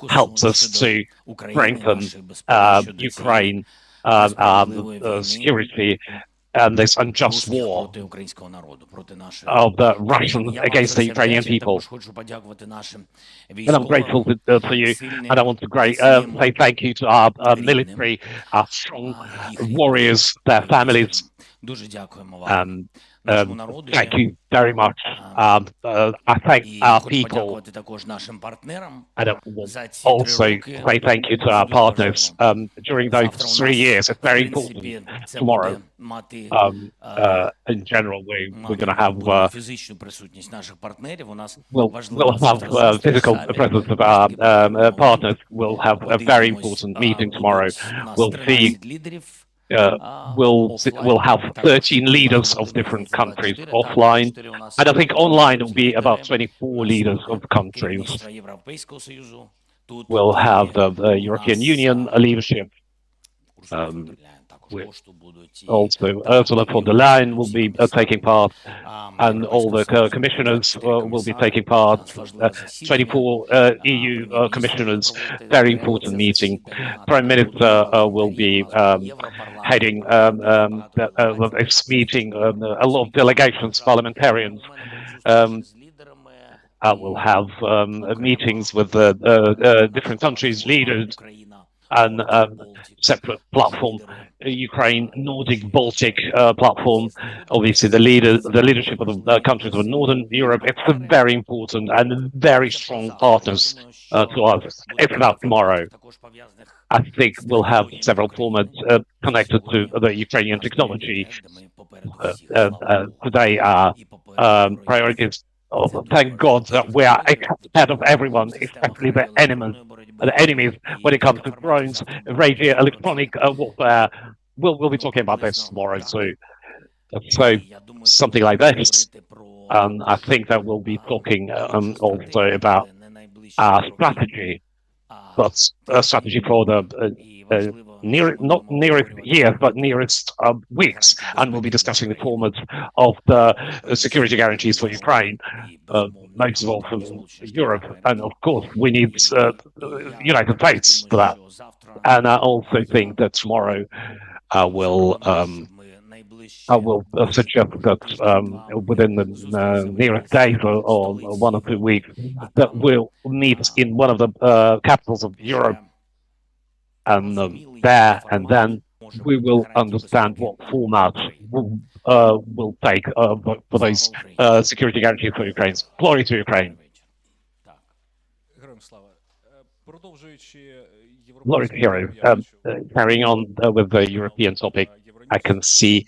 helps us to strengthen Ukraine security and this unjust war of the Russians against the Ukrainian people. And I'm grateful to you, and I want to say thank you to our military, our strong warriors, their families. Thank you very much. I thank our people, and I also say thank you to our partners. During those 3 years, it's very important. Tomorrow, in general, we're going to have we'll have physical presence of our partners. We'll have a very important meeting tomorrow. We'll see. We'll have 13 leaders of different countries offline, and I think online will be about 24 leaders of countries. We'll have the European Union leadership. Also, Ursula von der Leyen will be taking part, and all the commissioners will be taking part. 24 EU commissioners, very important meeting. Prime Minister will be heading this meeting. A lot of delegations, parliamentarians. We'll have meetings with different countries' leaders, and separate platform, Ukraine, Nordic, Baltic platform. Obviously, the leadership of the countries of Northern Europe. It's very important and very strong partners to us. If not tomorrow, I think we'll have several formats connected to the Ukrainian technology. Today, our priorities. Thank God that we are ahead of everyone, especially the enemies when it comes to drones, radio, electronic warfare. We'll be talking about this tomorrow, so something like this. I think that we'll be talking also about our strategy, but a strategy for the not nearest years, but nearest weeks, and we'll be discussing the format of the security guarantees for Ukraine, most of all from Europe, and of course we need United States for that. And I also think that tomorrow I will suggest that within the nearest days or 1 or 2 weeks, that we'll meet in one of the capitals of Europe, and there and then we will understand what format will take for those security guarantees for Ukraine. Glory to Ukraine. Glory to hero. Carrying on with the European topic, I can see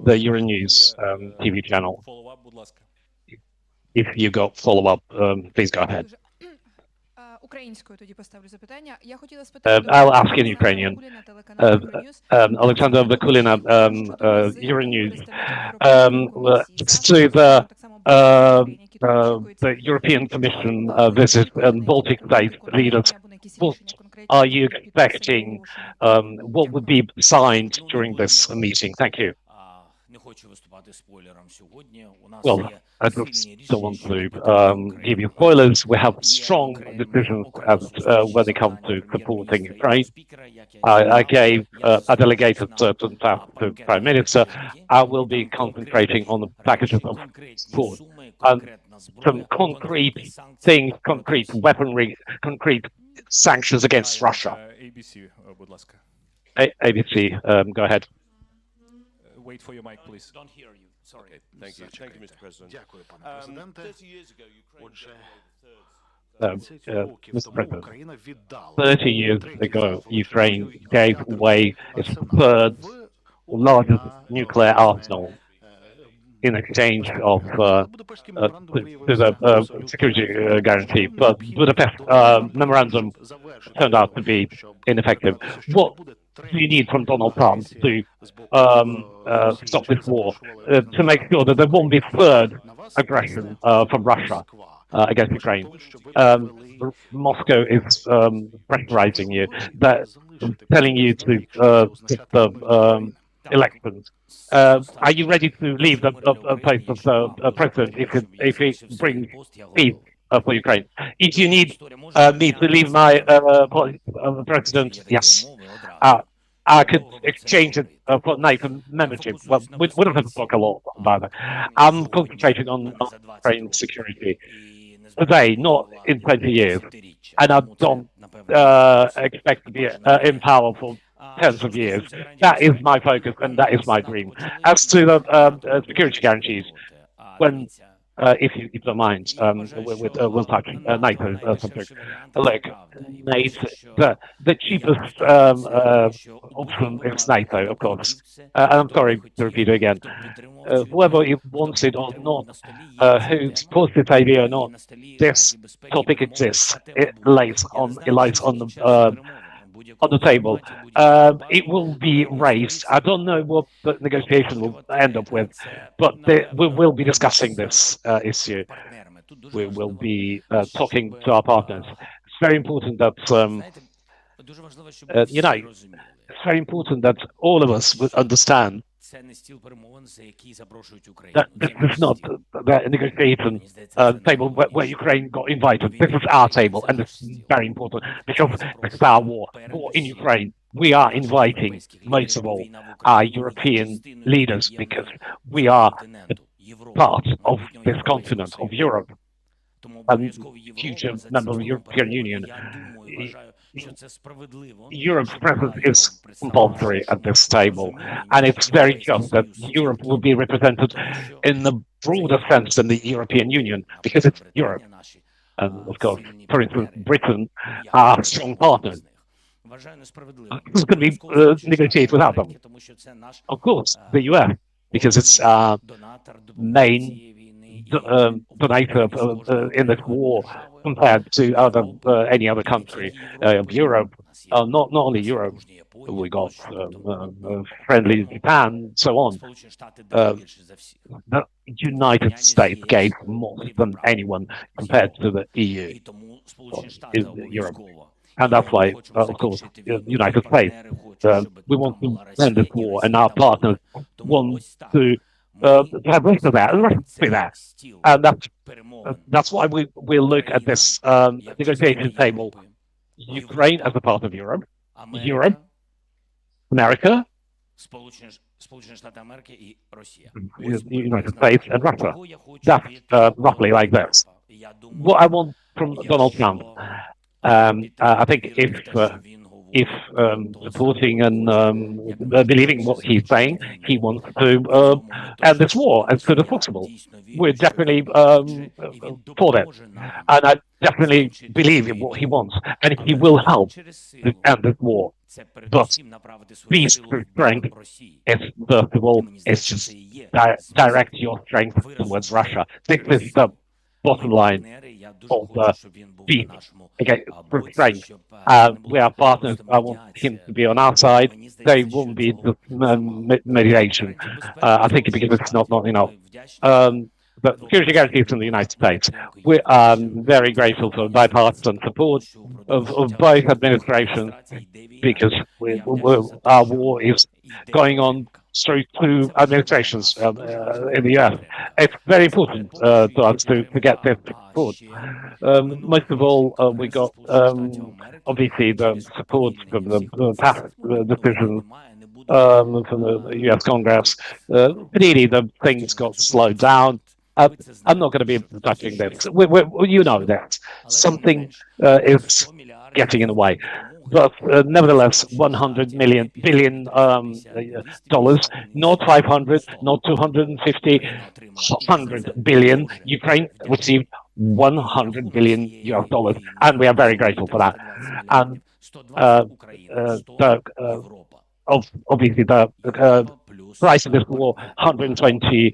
the Euronews TV channel. If you got follow-up, please go ahead. I'll ask in Ukrainian. Alexander Vakulina, Euronews. To the European Commission visit and Baltic state leaders, what are you expecting? What would be signed during this meeting? Thank you. Well, I just don't want to give you spoilers. We have strong decisions when it comes to supporting Ukraine. I gave a delegated to the Prime Minister. I will be concentrating on the packages of support and some concrete things, concrete weaponry, concrete sanctions against Russia. ABC, go ahead. Wait for your mic, please. Don't hear you. Sorry. Okay, thank you. Thank you, Mr. President. 30 years ago, Ukraine. Mr. President, 30 years ago, Ukraine gave away its third largest nuclear arsenal in exchange of to the security guarantee. But Budapest memorandum turned out to be ineffective. What do you need from Donald Trump to stop this war, to make sure that there won't be third aggression from Russia against Ukraine? Moscow is pressurizing you, telling you to get the elections. Are you ready to leave the post of the president if he brings peace for Ukraine. If you need me to leave my president, yes, I could exchange it for NATO membership. Well, we don't have to talk a lot about it. I'm concentrating on Ukraine security today, not in 20 years, and I don't expect to be in power for tens of years. That is my focus, and that is my dream. As to the security guarantees, when if you don't mind, we'll touch NATO subject. Look, NATO, the cheapest option is NATO, of course. And I'm sorry to repeat it again. Whether it wants it or not, who supports this idea or not, this topic exists. It lies on the table. It will be raised. I don't know what the negotiation will end up with, but we will be discussing this issue. We will be talking to our partners. It's very important that it's very important that all of us would understand that this is not the negotiation table where Ukraine got invited. This is our table, and it's very important because it's our war in Ukraine. We are inviting, most of all, our European leaders because we are part of this continent, of Europe, and future member of the European Union. Europe's presence is compulsory at this table, and it's very just that Europe will be represented in the broader sense than the European Union, because it's Europe. And of course, for instance, Britain are strong partners. Who's going to be negotiate without them? Of course, the US, because it's our main donator in this war compared to any other country of Europe. Not only Europe, we got friendly Japan, so on. The United States gave more than anyone compared to the EU in Europe. And that's why, of course, the United States, we want to end this war, and our partners want to have rest of that, and rest of that. And that's why we look at this negotiation table. Ukraine as a part of Europe, America, the United States, and Russia. That's roughly like this. What I want from Donald Trump, I think if supporting and believing what he's saying, he wants to end this war as soon as possible. We're definitely for that, and I definitely believe in what he wants, and he will help to end this war. But peace through strength is, first of all, it's just direct your strength towards Russia. This is the bottom line of the peace. Okay, for strength. We are partners. I want him to be on our side. They won't be the mediation. I think because it's not enough. But security guarantees from the United States. We are very grateful for bipartisan support of both administrations because our war is going on through two administrations in the US. It's very important to us to get this support. Most of all, we got obviously the support from the past decision from the US Congress. Clearly, the things got slowed down. I'm not going to be touching this. You know that something is getting in the way. But nevertheless, 100 billion dollars, not 500, not 250, 100 billion. Ukraine received 100 billion US dollars, and we are very grateful for that. And obviously the price of this war, 120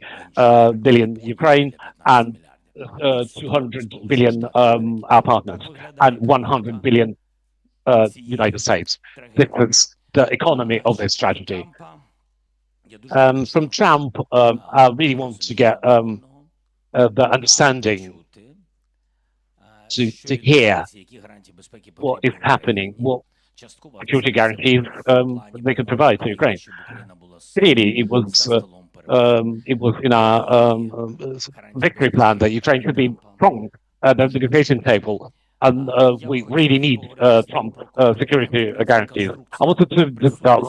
billion Ukraine and 200 billion our partners, and 100 billion United States. This is the economy of this tragedy. From Trump, I really want to get the understanding to hear what is happening, what security guarantees they could provide to Ukraine. Clearly, it was in our victory plan that Ukraine should be strong at the negotiation table, and we really need Trump security guarantees. I wanted to discuss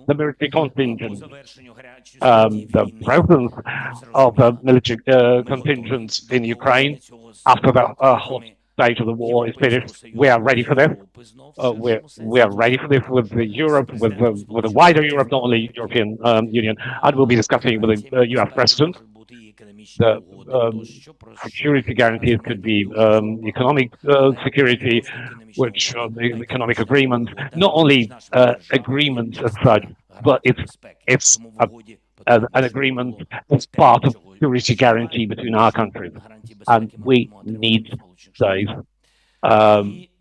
the military contingent, the presence of the military contingents in Ukraine after the hot stage of the war is finished. We are ready for this. We are ready for this with Europe, with the wider Europe, not only European Union, and we'll be discussing with the U.S. President. The security guarantees could be economic security, which the economic agreement, not only agreements as such, but it's an agreement as part of security guarantee between our countries, and we need those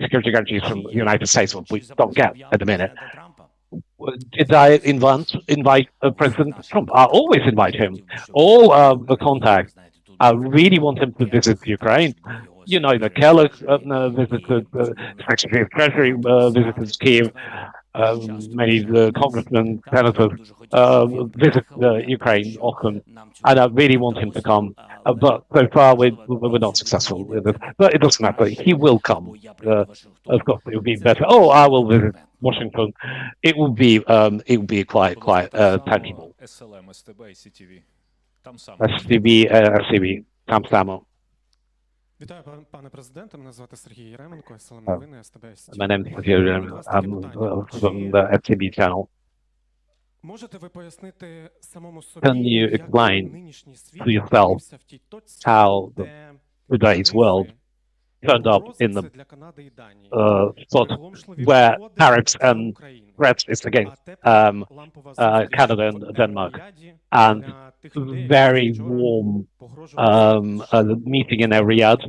security guarantees from the United States, what we don't get at the minute. Did I invite President Trump? I always invite him. All the contacts. I really want him to visit Ukraine. You know, the Keller visited, the Secretary of Treasury visited Kiev. Many congressmen, senators visit Ukraine often, and I really want him to come. But so far, we're not successful with it. But it doesn't matter. He will come. Of course, it will be better. Oh, I will visit Washington. It will be quite tangible. STB, там само. Вітаю, пане президенте. Мене звати Сергій Єременко, СЛМ Новини, СТБ СТБ. My name is Sергій Єременко. I'm from the FTB channel. Можете ви пояснити самому собі, Can you як explain нинішній світ to yourself опинився в тій точці, how де today's world turned up in the для Канади і Данії, spot приголомшливі where угоди tariffs для and України, threats is against а тепер лампова зустріч Canada and в Denmark, Ріаді and для тих людей, very які вчора warm погрожували meeting in Riyadh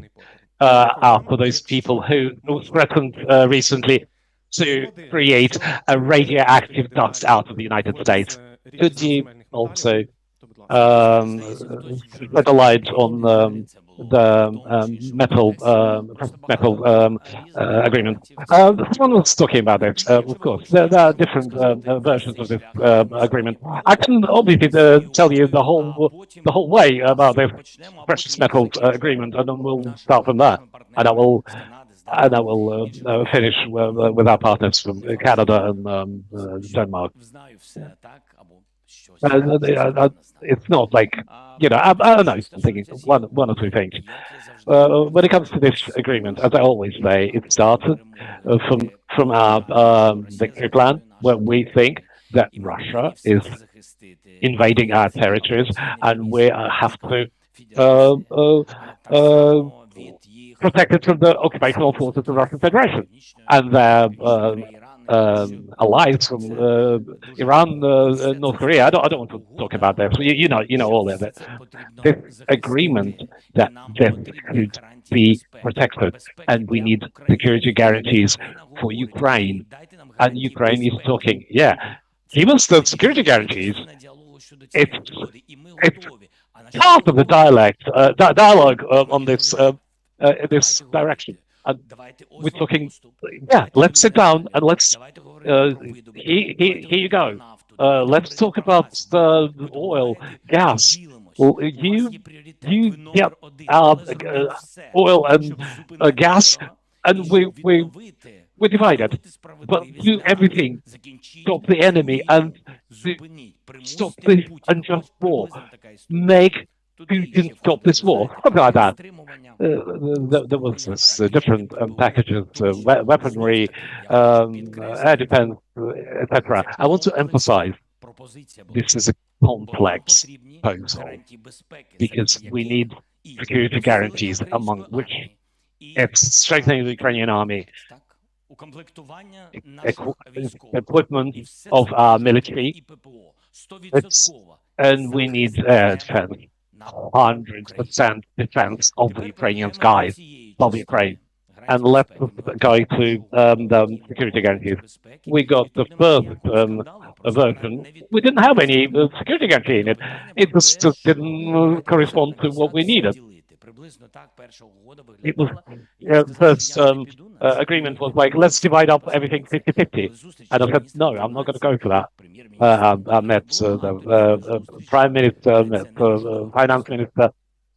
for those people who threatened recently to create a radioactive dust out of the United States. Could you also shed a light on the metal agreement? Someone was talking about it. Of course, there are different versions of this agreement. I can obviously tell you the whole way about this precious metals agreement, and then we'll start from there. And I will finish with our partners from Canada and Denmark. It's not like, you know, I don't know, I'm thinking one or two things. When it comes to this agreement, as I always say, it started from our victory plan, where we think that Russia is invading our territories, and we have to protect it from the occupational forces of the Russian Federation and their allies from Iran, North Korea. I don't want to talk about that. You know all of it. This agreement that this could be protected, and we need security guarantees for Ukraine. And Ukraine is talking, yeah, give us the security guarantees. It's part of the dialogue on this direction. And we're talking, yeah, let's sit down and let's, here you go. Let's talk about oil, gas. You get our oil and gas, and we divide it. But do everything, stop the enemy, and stop the unjust war. Make Putin stop this war. Something like that. There was this different packages, weaponry, air defense, etc. I want to emphasize this is a complex proposal because we need security guarantees, among which it's strengthening the Ukrainian army, equipment of our military, and we need air defense. 100% defense of the Ukrainian skies of Ukraine. And let's go to the security guarantees. We got the first version. We didn't have any security guarantee in it. It just didn't correspond to what we needed. It was first agreement was like, let's divide up everything 50-50. And I said, no, I'm not going to go for that. I met the Prime Minister, met the Finance Minister.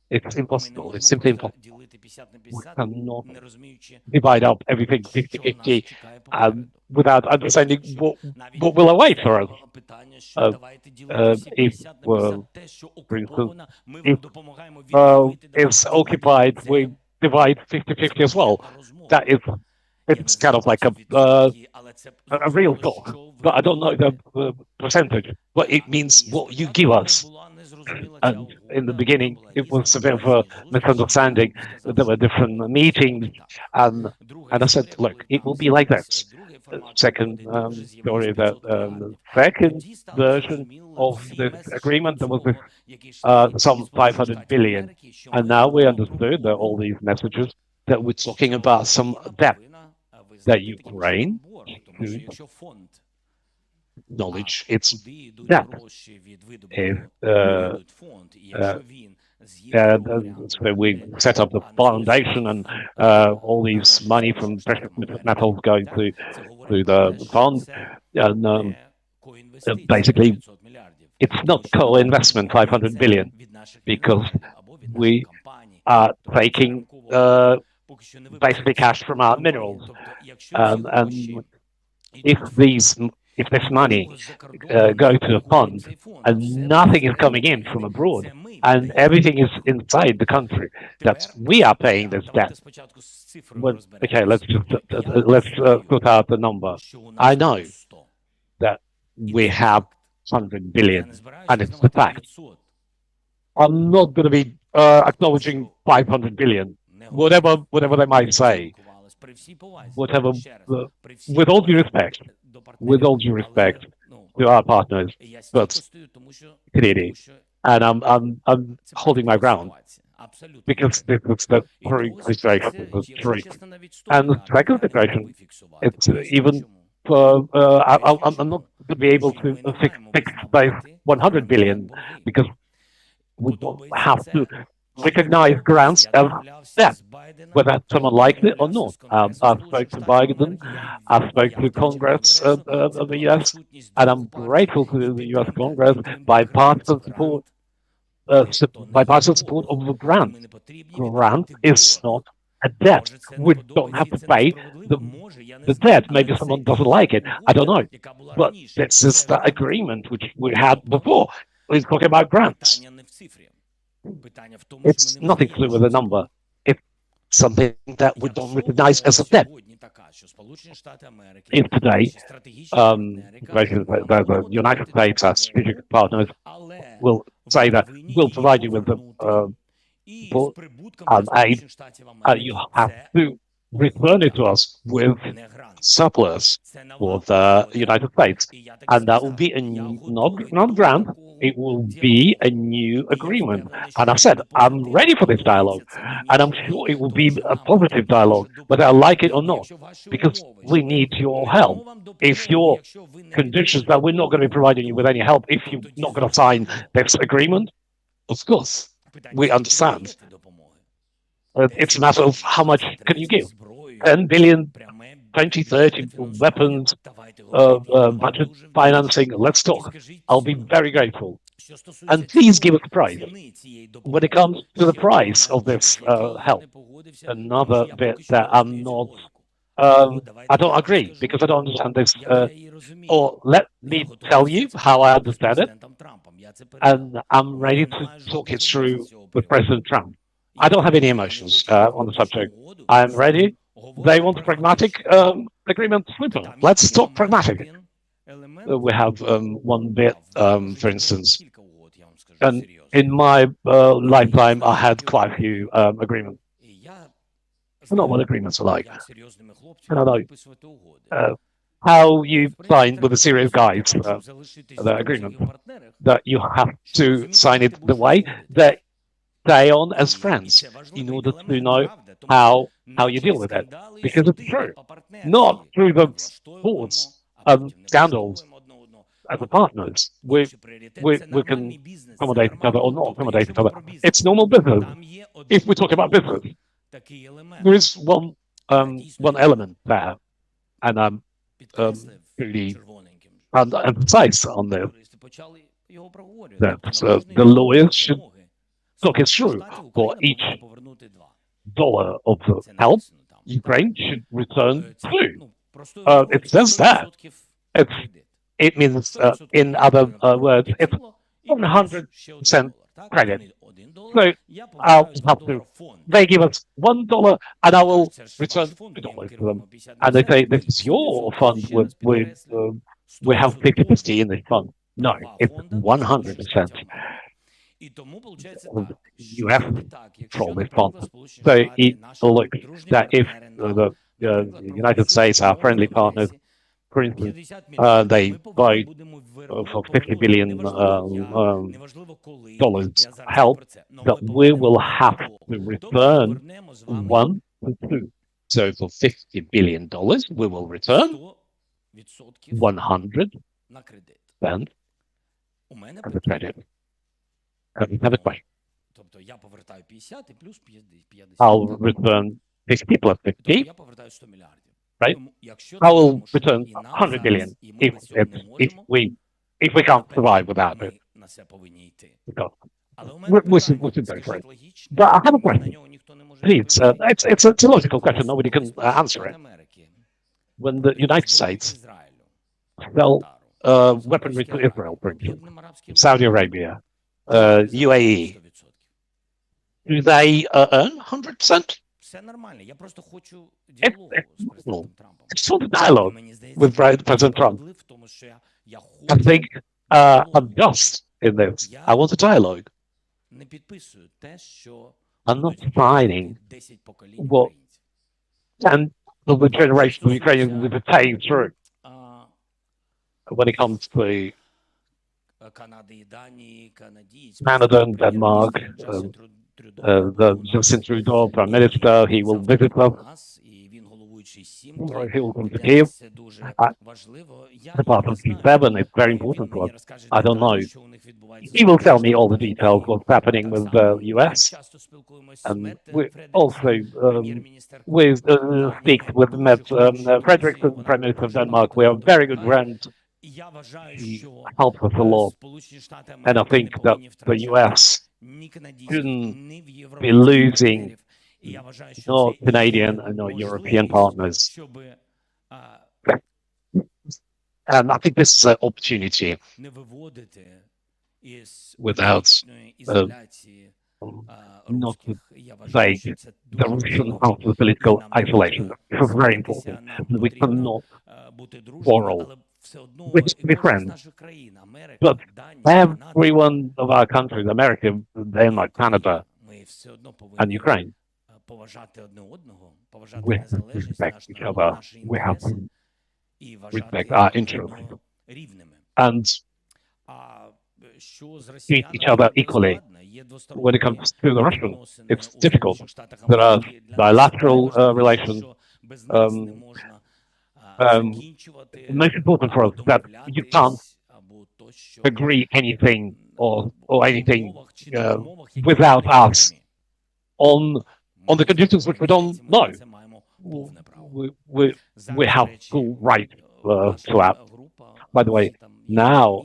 It's impossible. It's simply impossible. We cannot divide up everything 50-50 without understanding what will await for us. If, for instance, if it's occupied, we divide 50-50 as well. That is, it's kind of like a real talk, but I don't know the percentage. But it means what you give us. And in the beginning, it was a bit of a misunderstanding. There were different meetings, and I said, look, it will be like this. Second story, that the second version of this agreement, there was this some 500 billion, and now we understood that all these messages that we're talking about some debt that Ukraine acknowledge its debt. If so we set up the foundation, and all these money from precious metals going to the fund, and basically it's not co-investment 500 billion, because we are taking basically cash from our minerals, and if this money go to a fund and nothing is coming in from abroad and everything is inside the country, that we are paying this debt. Well, okay, let's put out the number. I know that we have 100 billion, and it's the fact. I'm not going to be acknowledging 500 billion, whatever they might say, whatever. With all due respect to our partners, but clearly, and I'm holding my ground, because this was the current situation, the truth. And the second situation, it's even for I'm not going to be able to fix by 100 billion, because we don't have to recognize grants as debt, whether someone likes it or not. I spoke to Biden, I spoke to Congress of the US, and I'm grateful to the US Congress bipartisan support of the grant. Grant is not a debt. We don't have to pay the debt. Maybe someone doesn't like it. I don't know. But this is the agreement which we had before. We're talking about grants. It's nothing to do with the number. It's something that we don't recognize as a debt. If today, the United States, as strategic partners, will say that we'll provide you with the aid, you have to return it to us with surplus for the United States, and that will be a new, not grant. It will be a new agreement. And I've said I'm ready for this dialogue, and I'm sure it will be a positive dialogue, whether I like it or not, because we need your help. If your conditions that we're not going to be providing you with any help, if you're not going to sign this agreement, of course, we understand. It's a matter of how much can you give? 10 billion, 20, 30 weapons, budget financing. Let's talk. I'll be very grateful. And please give us a price. When it comes to the price of this help, another bit that I'm not, I don't agree, because I don't understand this. Or let me tell you how I understand it, and I'm ready to talk it through with President Trump. I don't have any emotions on the subject. I'm ready. They want a pragmatic agreement. Let's talk pragmatic. We have one bit, for instance, and in my lifetime, I had quite a few agreements. I know what agreements are like. And I know how you sign with the serious guys the agreement, that you have to sign it the way that stay on as friends in order to know how you deal with it, because it's true, not through the sports scandals as a partners. We can accommodate each other or not accommodate each other. It's normal business. If we talk about business, there is one element there, and I'm really emphasize on this, that the lawyers should talk it through for each of help, Ukraine should return too. It says that. It means, in other words, it's 100% credit. So I'll have to. They give us $1, and I will return $2 to them. And they say, "This is your fund. We have 50-50 in this fund." No, it's 100%. You have to control this fund. So it looks that if the United States, our friendly partners, for instance, they buy for $50 billion help, that we will have to return 1 to 2. So for $50 billion, we will return 100% of the credit. Have a question. I'll return 50 plus 50, right? I will return 100 billion if we can't survive without it. Because we should go for it. But I have a question. Please, it's a logical question. Nobody can answer it. When the United States sell weaponry to Israel, for instance, Saudi Arabia, UAE, do they earn 100%? It's sort of dialogue with President Trump. I think I'm just in this. I want a dialogue. I'm not signing what and the generation of Ukrainians will be paying through when it comes to Canada and Denmark. Justin Trudeau, Prime Minister, he will visit us. He will come to Kiev. The part of G7, it's very important to us. I don't know. He will tell me all the details, what's happening with the US. And we also speak with Frederiksen, Prime Minister of Denmark. We are very good friends. He helps us a lot. And I think that the US shouldn't be losing no Canadian and no European partners. And I think this is an opportunity without not to say the Russian out of political isolation. This is very important. We cannot quarrel. We should be friends. But every one of our countries, America, Denmark, Canada, and Ukraine, we have to respect each other. We have to respect our interests and treat each other equally. When it comes to the Russians, it's difficult. There are bilateral relations. Most important for us that you can't agree anything or anything without us on the conditions which we don't know. We have full right to act. By the way, now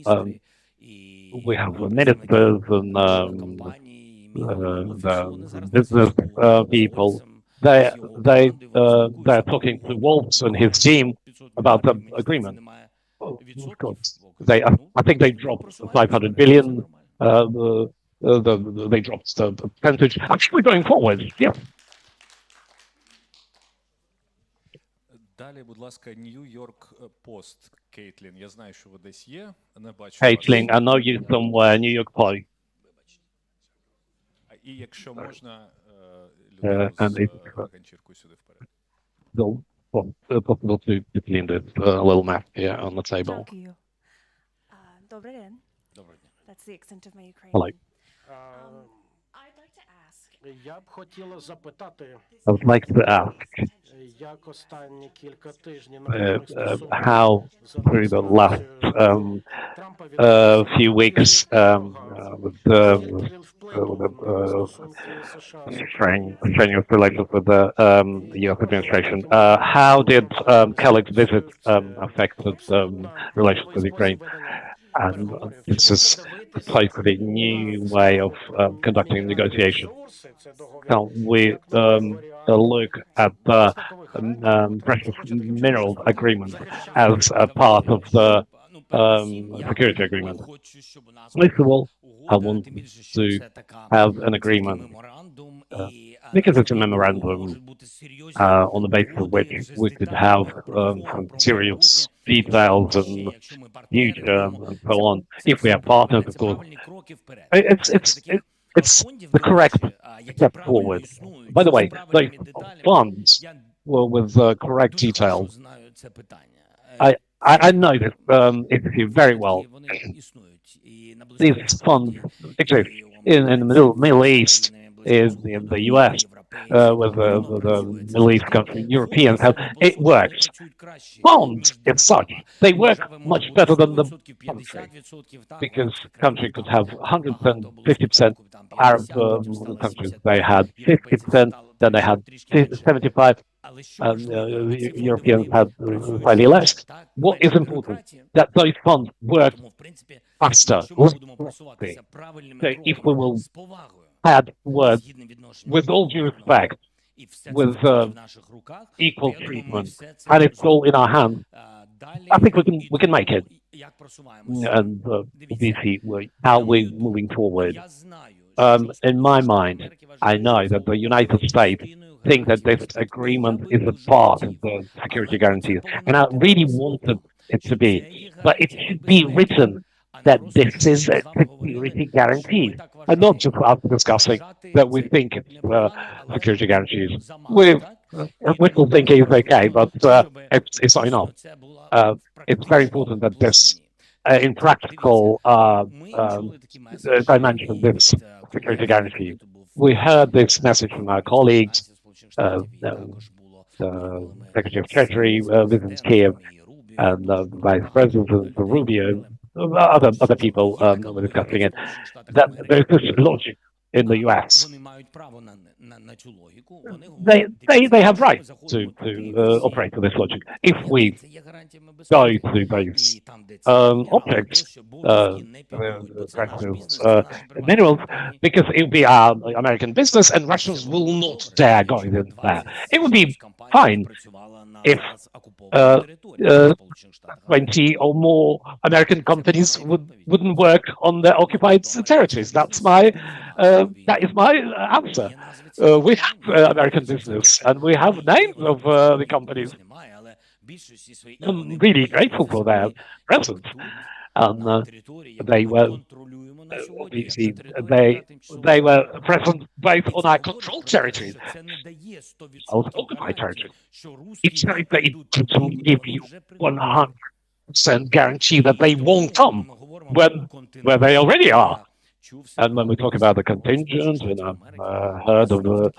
we have ministers and the business people. They're talking to Wolfs and his team about the agreement. Oh, of course. I think they dropped 500 billion. They dropped the percentage. Actually, going forward, yeah. Далі, будь ласка, New York Post, Кейтлін. Я знаю, що ви десь є. Не бачу. Кейтлін, I know you somewhere, New York Post. І якщо можна, людину з ганчіркою сюди вперед. Possible to clean this little map here on the table. Дякую. Добрий день. Доброго дня. That's the accent of my Ukrainian. Hello. I'd like to ask. Я б хотіла запитати, I would like to ask як останні кілька тижнів how through the last few weeks with strenuous relations with the U.S. administration, how did Kellogg's visit affect relations with Ukraine? And this is precisely a new way of conducting negotiation. Now we look at the precious mineral agreement as a part of the security agreement. First of all, I want to have an agreement because it's a memorandum on the basis of which we could have some serious details and future and so on. If we are partners, of course, it's the correct step forward. By the way, those funds were with correct details. I know this issue very well. These funds exist in the Middle East, in the US, with the Middle East country, Europeans have. It works. Funds, as such, they work much better than the country, because country could have 150% Arab countries. They had 50%, then they had 75%. Europeans had slightly less. What is important? That those funds work faster. So if we will add words with all due respect, with equal treatment, and it's all in our hands, I think we can make it. And we see how we're moving forward. In my mind, I know that the United States think that this agreement is a part of the security guarantees, and I really wanted it to be, but it should be written that this is a security guarantee, and not just us discussing that we think it's security guarantees. We will think it's okay, but it's not enough. It's very important that this, in practical dimension, this security guarantee. We heard this message from our colleagues, the Secretary of Treasury visits Kiev, and the Vice President Rubio, other people were discussing it, that there's this logic in the US. They have right to operate with this logic. If we go to those objects, minerals, because it would be our American business, and Russians will not dare go in there. It would be fine if 20 or more American companies wouldn't work on their occupied territories. That is my answer. We have American business, and we have names of the companies. I'm really grateful for their presence. And they were obviously they were present both on our controlled territories, our occupied territories. It's very to give you 100% guarantee that they won't come where they already are. And when we talk about the contingent, and I've heard of the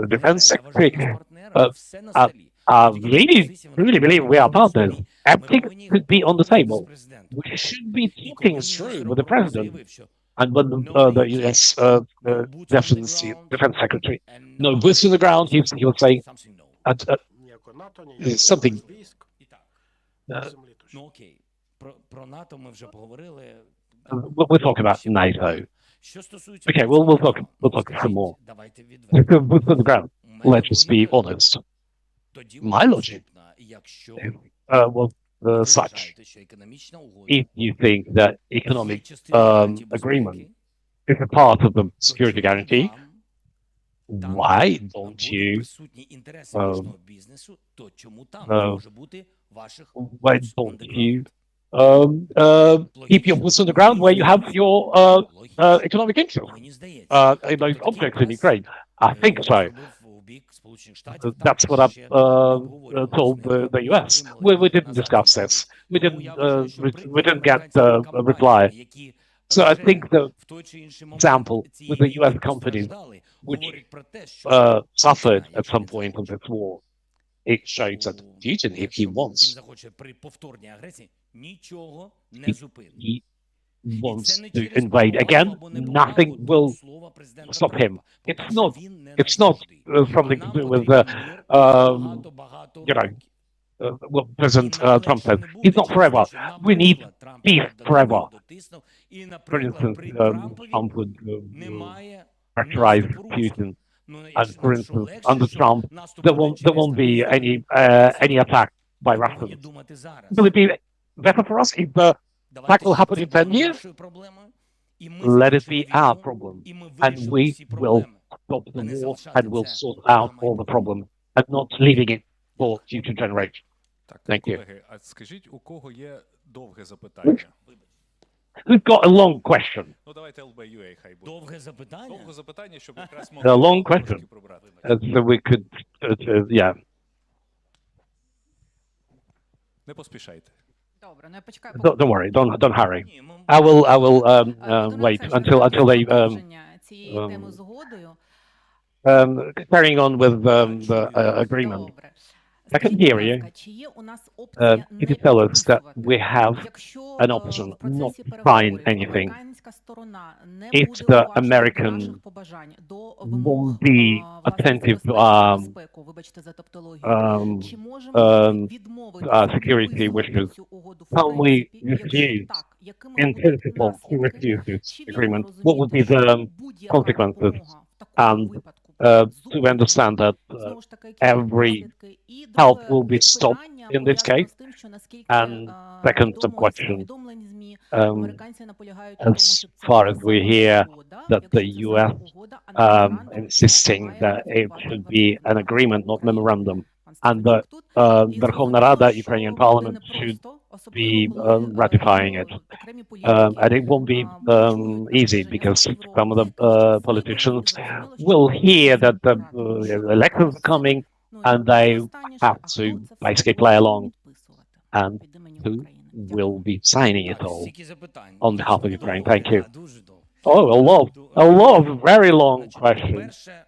defense secretary, I really believe we are partners. Everything could be on the table. We should be talking through with the president and when the US defense secretary. No boots on the ground. He was saying something. We'll talk about NATO. Okay, we'll talk some more. Boots on the ground. Let's just be honest. My logic, such. If you think that economic agreement is a part of the security guarantee, why don't you keep your boots on the ground where you have your economic interest in those objects in Ukraine? I think so. That's what I've told the US. We didn't discuss this. We didn't get a reply. So I think the example with the US companies, which suffered at some point of this war, it shows that Putin, if he wants, he wants to invade again, nothing will stop him. It's not something to do with what President Trump says. It's not forever. We need peace forever. For instance, Trump would characterize Putin. And for instance, under Trump, there won't be any attack by Russians. Will it be better for us if the attack will happen in 10 years? Let it be our problem, and we will stop the war and will sort out all the problems and not leaving it for future generations. Так, Thank you. колеги, а скажіть, у кого є довге запитання? Who's got a long question? Ну, давайте LBUA хай буде. Довге запитання? Довге запитання, щоб якраз A long могли question. трошки пробрати. So we could, yeah. Не поспішайте. Добре, ну я почекаю. Don't worry. Don't hurry. Ні, ми- I will Думаю, wait це until they продовження цієї um, теми згодою. carrying on with the agreement. Добре. I can Скажіть, hear будь you. ласка, чи є у нас опція Could не you tell us that підписувати? we have Якщо an в option процесі not to sign переговорів anything американська сторона не if буде the уважна American до наших побажань, до вимог won't be власне, attentive to забезпечення безпеку, вибачте за тавтологію, чи можемо ми відмовитися security підписувати wishes? цю угоду в Can we принципі? Якщо refuse так, якими in будуть principle to наслідки? refuse this Чи вірно agreement? What would be розуміти, the що будь-яка consequences? допомога в такому And випадку to зупинена? understand that Знову ж таки, які будуть every наслідки? І help друге will be stopped питання in this пов'язано case. з тим, що наскільки And second відомо з question, повідомлень ЗМІ, американці наполягають на тому, as щоб це far була as we саме hear угода, that the якщо це саме US угода, а не меморандум, то insisting має that it ратифікувати should be an Верховна agreement, not Рада України. memorandum. Пан And the Стефанчук тут. І Verkhovna зрозуміло, Rada, що Ukrainian буде Parliament непросто, should особливо be коли, ratifying it. окремі And політики, it won't be почують easy наближення because Європи, some of the що politicians зрозуміло, що will вони hear будуть that the брати elections are coming Ну, and і they останнє, have а to хто це все basically буде play along підписувати and від імені who України? Дякую. will be signing it Так, all. стільки запитань. on behalf of Ukraine. Thank you. Да, дуже довго. Oh, a lot of very long Значить, questions. по-перше,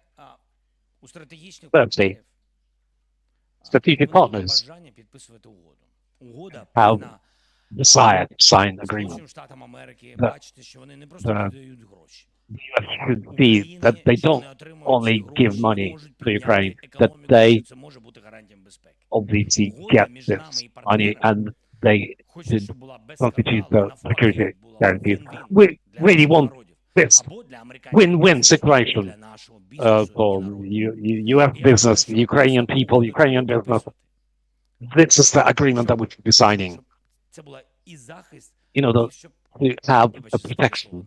у стратегічних Thirdly, партнерів, strategic вони є partners бажання підписувати угоду. Угода have повинна desire to sign agreement. Сполученим Штатам Америки The- бачити, що вони не просто the- дають гроші. The US should see that they don't only give money to Ukraine, that they Це може бути гарантієм безпеки. obviously Угода get між this нами і money партнерами and they хоче, should щоб була без constitute скандалу, the на security фронті була guarantees. win-win We для really наших want народів. this Або для американського win-win бізнесу, situation для нашого бізнесу і for народу. US business, Ukrainian people, Ukrainian business. This is the agreement that we should be signing. Щоб це була і захист, You know, і щоб, to have вибачте, a protection,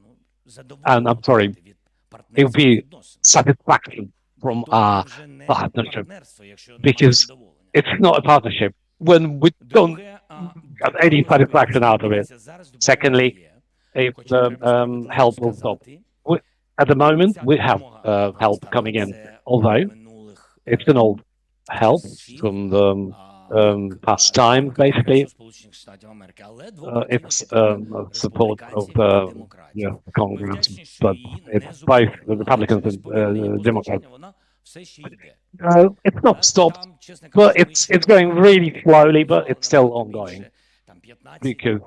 задоволення And I'm sorry, від it would be партнерських відносин. satisfaction from То our вже не partnership. партнерство, якщо немає Because задоволення. it's not a partnership when we don't Друге, get any satisfaction out of it. Зараз Secondly, допомога є. if Хоча the треба справедливо help will stop. сказати, At the moment, ця we have допомога help стала coming in, це although минулих, it's an old help from the past time, basically. Сполучених Штатів Америки, але It's support of the Congress, but it's both the Republicans and Democrats. Вона все ще йде. It's not stopped, but it's going really slowly, but it's still ongoing because,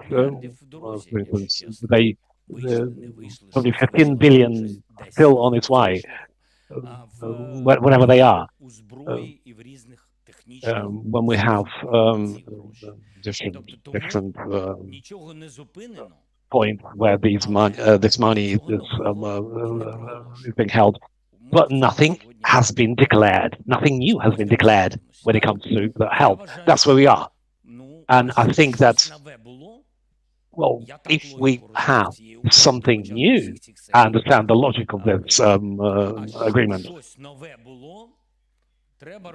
for instance, they probably 15 billion still on its way, wherever they are. У зброї і в різних технічних When we have different нічого не зупинено. points where this money is being held, but nothing has been declared. Nothing new has been declared when it comes to the help. That's where we are. And I think that, well, if we have something new, I understand the logic of this agreement.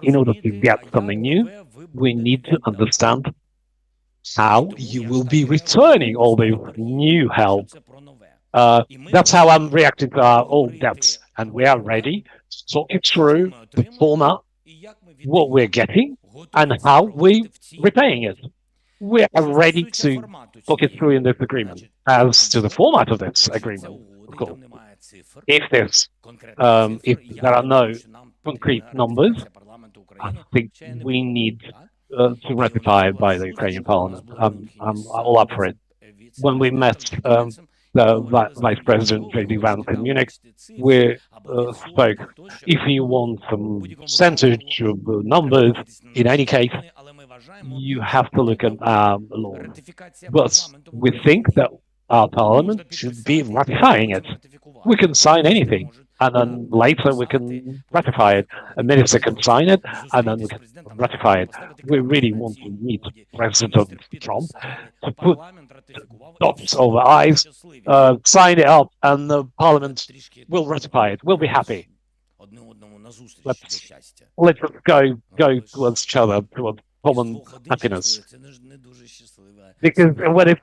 In order to get something new, we need to understand how you will be returning all the new help. That's how I'm reacting to our old debts. And we are ready to talk it through, the format, what we're getting, and how we're repaying it. We are ready to talk it through in this agreement. As to the format of this agreement, of course, if there are no concrete numbers, I think we need to ratify by the Ukrainian Parliament. I'm all up for it. When we met the Vice President J.D. Vance in Munich, we spoke, if you want some percentage of numbers, in any case, you have to look at law. But we think that our parliament should be ratifying it. We can sign anything, and then later we can ratify it. A minister can sign it, and then we can ratify it. We really want to meet President Trump to put dots over I's, sign it up, and the parliament will ratify it. We'll be happy. Let's go towards each other, towards common happiness. Because when if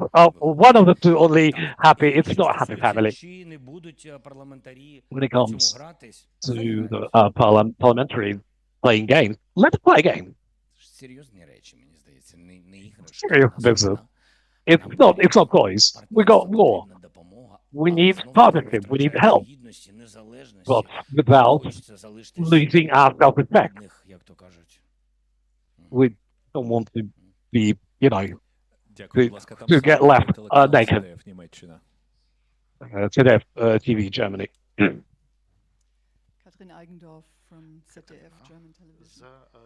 one of the two only happy, it's not a happy family. When it comes to the parliamentary playing games, let's play a game. Serious business. It's not toys. We got war. We need partnership. We need help, but without losing our self-respect. We don't want to be, to get left naked. ZDF TV Germany. Katrin Eigendorf from ZDF German Television. З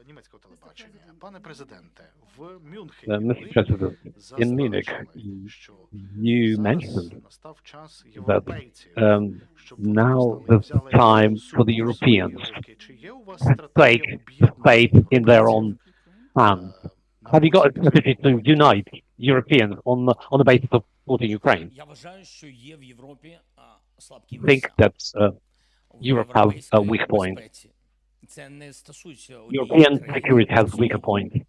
німецького телебачення. Пане президенте, в Mr. Мюнхені President, in Munich, заздалегідь, що you зараз mentioned настав час that європейців, щоб now використали, is the взяли time for the суд у свої Europeans руки. Чи є у вас to стратегія take об'єднання faith in their європейців? own hands. Have you got a strategy to unite Europeans on the basis of supporting Ukraine? Я вважаю, що є в Європі слабкі I think місця. that В Europe has a європейській weak point. безпеці. Це не стосується однієї European країни. security has weaker points.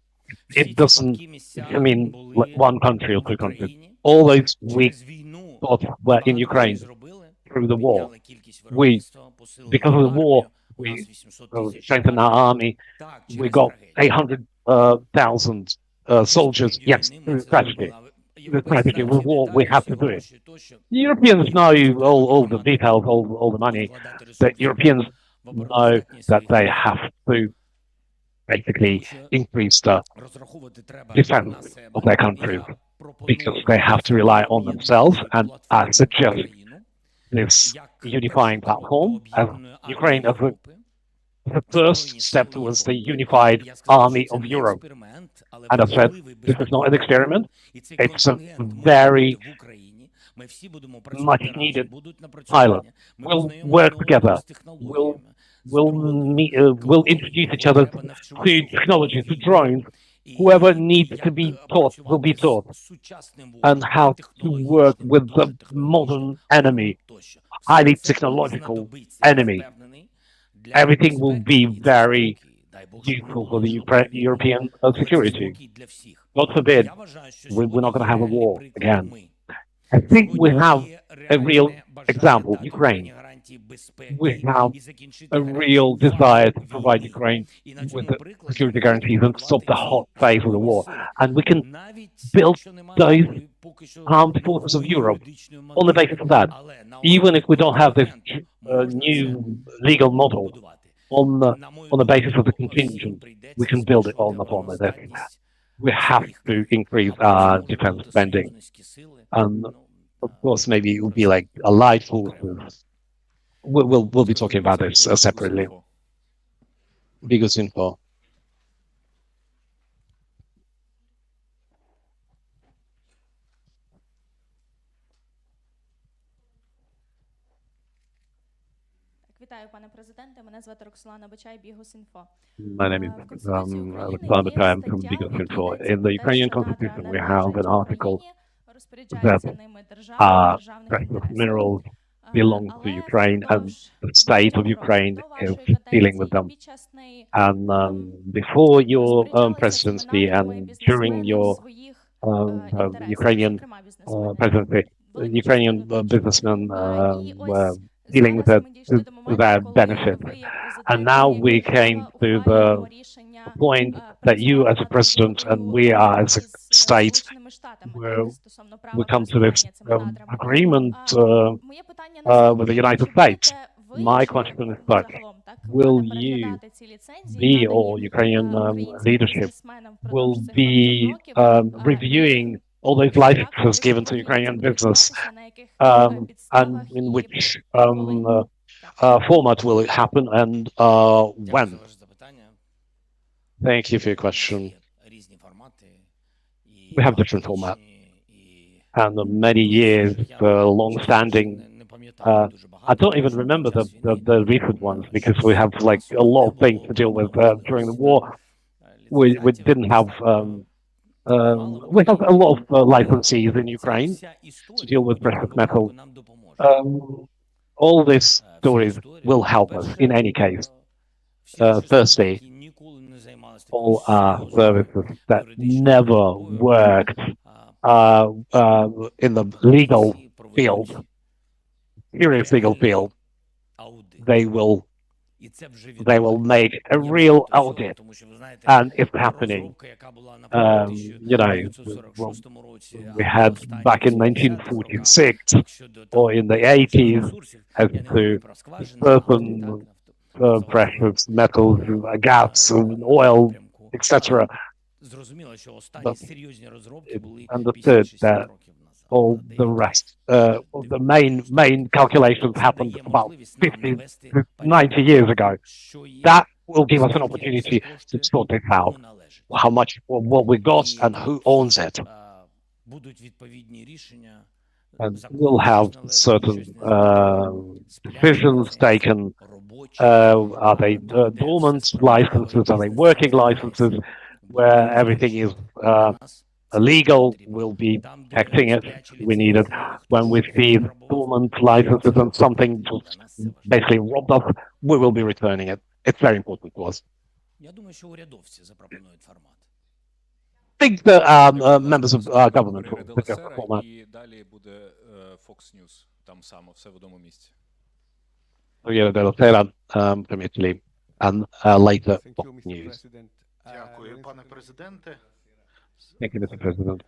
Всі It ці doesn't, слабкі місця I mean, були like one country or в two countries. Україні. All those weak Через війну spots were in багато Ukraine що зробили. through the war. Підняли кількість виробництва, посилили Because of the армію. war, У we нас 800 тисяч strengthened our army. Так, We через got трагедію. 800,000 soldiers. Yes, through tragedy. The tragedy of the war, we have to do it. The Europeans know all the details, all the money. The Europeans know that they have to basically increase the defense of their countries because they have to rely on themselves. And I suggest this unifying platform as Ukraine as the first step towards the unified army of Europe. And I said, this is not an experiment. It's a very much needed pilot. We'll work together. We'll introduce each other to technology, to drones. Whoever needs to be taught will be taught, and how to work with the modern enemy, highly technological enemy. Everything will be very useful for the European security. God forbid, we're not going to have a war again. I think we have a real example, Ukraine. We have a real desire to provide Ukraine with the security guarantees and stop the hot phase of the war. And we can build those armed forces of Europe on the basis of that. Even if we don't have this new legal model on the basis of the contingent, we can build it on that. We have to increase our defense spending. And of course, maybe it will be like allied forces. We'll be talking about this separately. Bigos info. Вітаю, пане президенте. Мене звати Роксолана Бочай, Бігус.Інфо. My name is Alexander Chayam from Bigos Info. In the Ukrainian constitution, we have an article that precious minerals belong to Ukraine and the state of Ukraine is dealing with them. And before your presidency and during your Ukrainian presidency, Ukrainian businessmen were dealing with their benefits. And now we came to the point that you as a president and we are as a state we come to this agreement with the United States. My question is such, will you be, or Ukrainian leadership, will be reviewing all those licenses given to Ukrainian business, and in which format will it happen and when? Thank you for your question. We have different format and many years long-standing. I don't even remember the recent ones because we have like a lot of things to deal with during the war. We didn't have we have a lot of licensees in Ukraine to deal with precious metal. All these stories will help us in any case. Firstly, all our services that never worked in the legal field, serious legal field, they will make a real audit, and it's happening. What we had back in 1946 or in the 80s as to certain precious metals, gas, oil, etc. But it understood that all the rest, the main calculations happened about 50, 90 years ago. That will give us an opportunity to sort this out. How much, what we got, and who owns it. And we'll have certain decisions taken. Are they dormant licenses? Are they working licenses? Where everything is illegal, we'll be protecting it. We need it. When we see dormant licenses and something just basically robbed us, we will be returning it. It's very important to us. I think the members of government will pick up the format. І далі буде Fox News, там само, все в одному місці. From Italy, and later Fox News. Дякую, пане президенте. Thank you, Mr. President.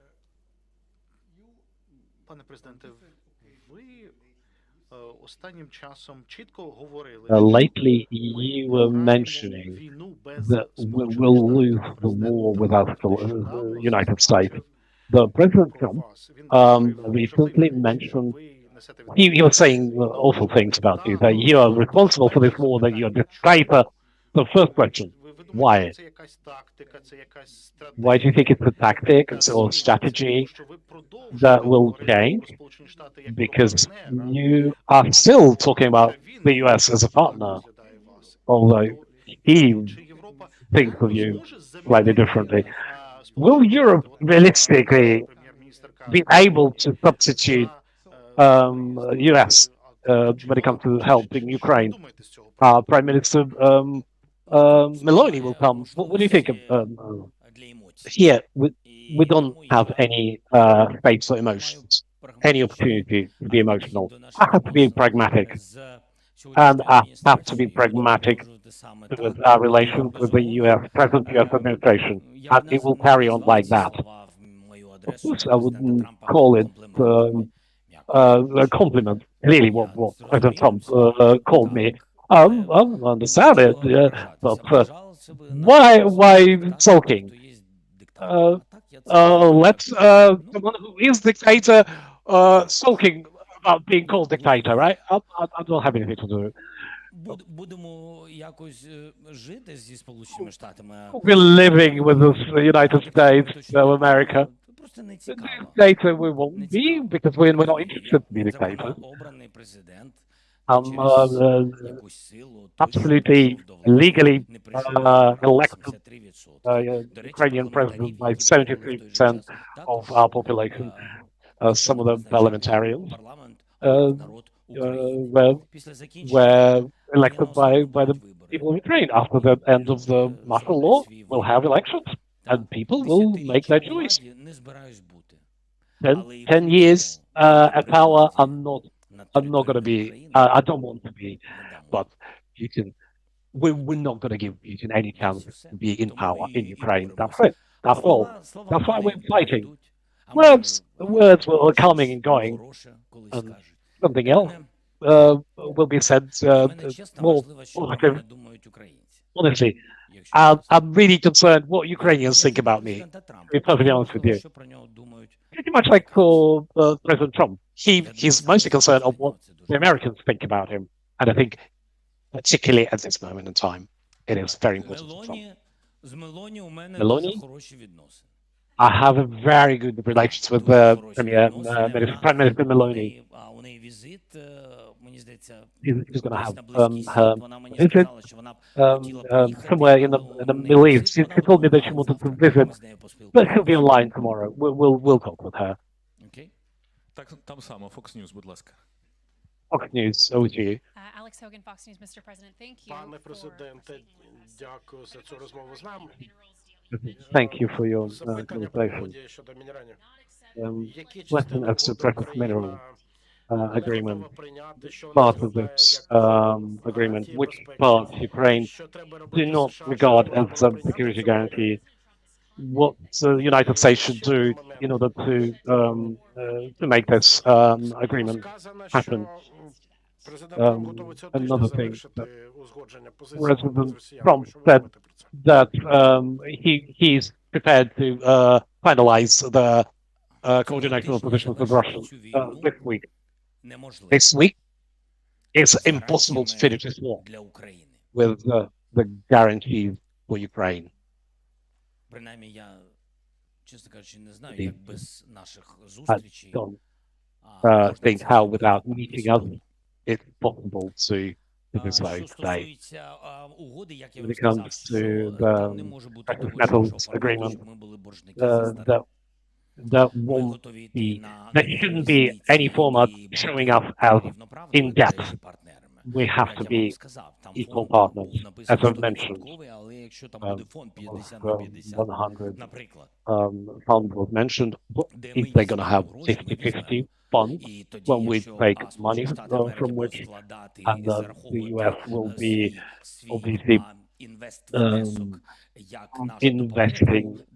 Пане президенте, ви останнім часом чітко говорили, Lately, you were mentioning that we will lose the war without the United States. The President Trump recently mentioned, he was saying awful things about you, that you are responsible for this war, that you're a dictator. The first question, why? Why do you think it's a tactic or strategy that will change? Because you are still talking about the US as a partner, although he thinks of you slightly differently. Will Europe realistically be able to substitute US when it comes to helping Ukraine? Prime Minister Meloni will come. What do you think? Here, we don't have any space for emotions, any opportunity to be emotional. I have to be pragmatic. And I have to be pragmatic with our relations with the present US administration. And it will carry on like that. Of course, I wouldn't call it a compliment, really, what President Trump called me. I understand it, but why sulking? Let someone who is dictator sulking about being called dictator, right? I don't have anything to do. We're living with the United States of America. The dictator we won't be because we're not interested to be dictators. Absolutely legally elected Ukrainian president by 73% of our population. Some of the parliamentarians were elected by the people of Ukraine. After the end of the martial law, we'll have elections, and people will make their choice. 10 years at power, I'm not going to be. I don't want to be, but we're not going to give Putin any chance to be in power in Ukraine. That's it. That's all. That's why we're fighting. Words were coming and going, and something else will be said more positive. Honestly, I'm really concerned what Ukrainians think about me, to be perfectly honest with you. Pretty much like for President Trump. He's mostly concerned of what the Americans think about him. And I think, particularly at this moment in time, it is very important for Trump. Meloni, I have a very good relations with Prime Minister Meloni. У неї візит, мені здається, He's going to десь have на Близький Схід. her Вона мені visit сказала, що вона б хотіла приїхати. somewhere in але the у неї Middle East. візит, She вона told me that she онлайн wanted to завтра, visit, ми з нею but she'll be поспілкуємося. online tomorrow. We'll talk with her. Окей. Так, там само, Fox News, будь ласка. Fox News, over to you. Alex Hogan, Fox News, Mr. President. Thank you. Пане президенте, дякую за цю розмову з нами. Thank you for your Запитання по conversation. угоді щодо мінералів. Question Які as частини to угоди precious mineral Україна agreement, готова прийняти, що вона part of розглядає this як agreement, гарантії which безпеки? parts Ukraine Що треба do робити not США, regard щоб вона as була a прийнята security в цьому guarantee, what the United States should do in order to make this agreement Сказано, happen. що президент Трамп готовий цього тижня Another thing завершити узгодження позиції President з росіянами. Trump Що ви said думаєте про це? that he's prepared to finalize the coordination of positions with Russia this week. Неможливо This week, it's з impossible to гарантіями finish this war для України. with the guarantees for Ukraine. Принаймні, я, чесно кажучи, не знаю, Ні. як без наших I зустрічей don't можна think це how зробити. without meeting us it's possible to this Що way today. стосується угоди, як я When вже it сказав, comes що to там не може бути precious того, metals що формату, agreement, щоб ми були боржники за старим. that Ми won't готові йти be, на there shouldn't be any format showing us as in depth. партнерами. We have Як to я вам be сказав, там equal фонд partners, був написаний as I've mentioned. 100%, але якщо там буде фонд 50 of, на 50, 100 наприклад, fund was mentioned. де If ми they're going to візьмемо have гроші, ми 50-50 візьмемо. funds, І тоді, when we якщо take Сполучені money Штати Америки from будуть which, вкладати and і the зараховувати US will be свій obviously інвест-внесок як нашу investing допомогу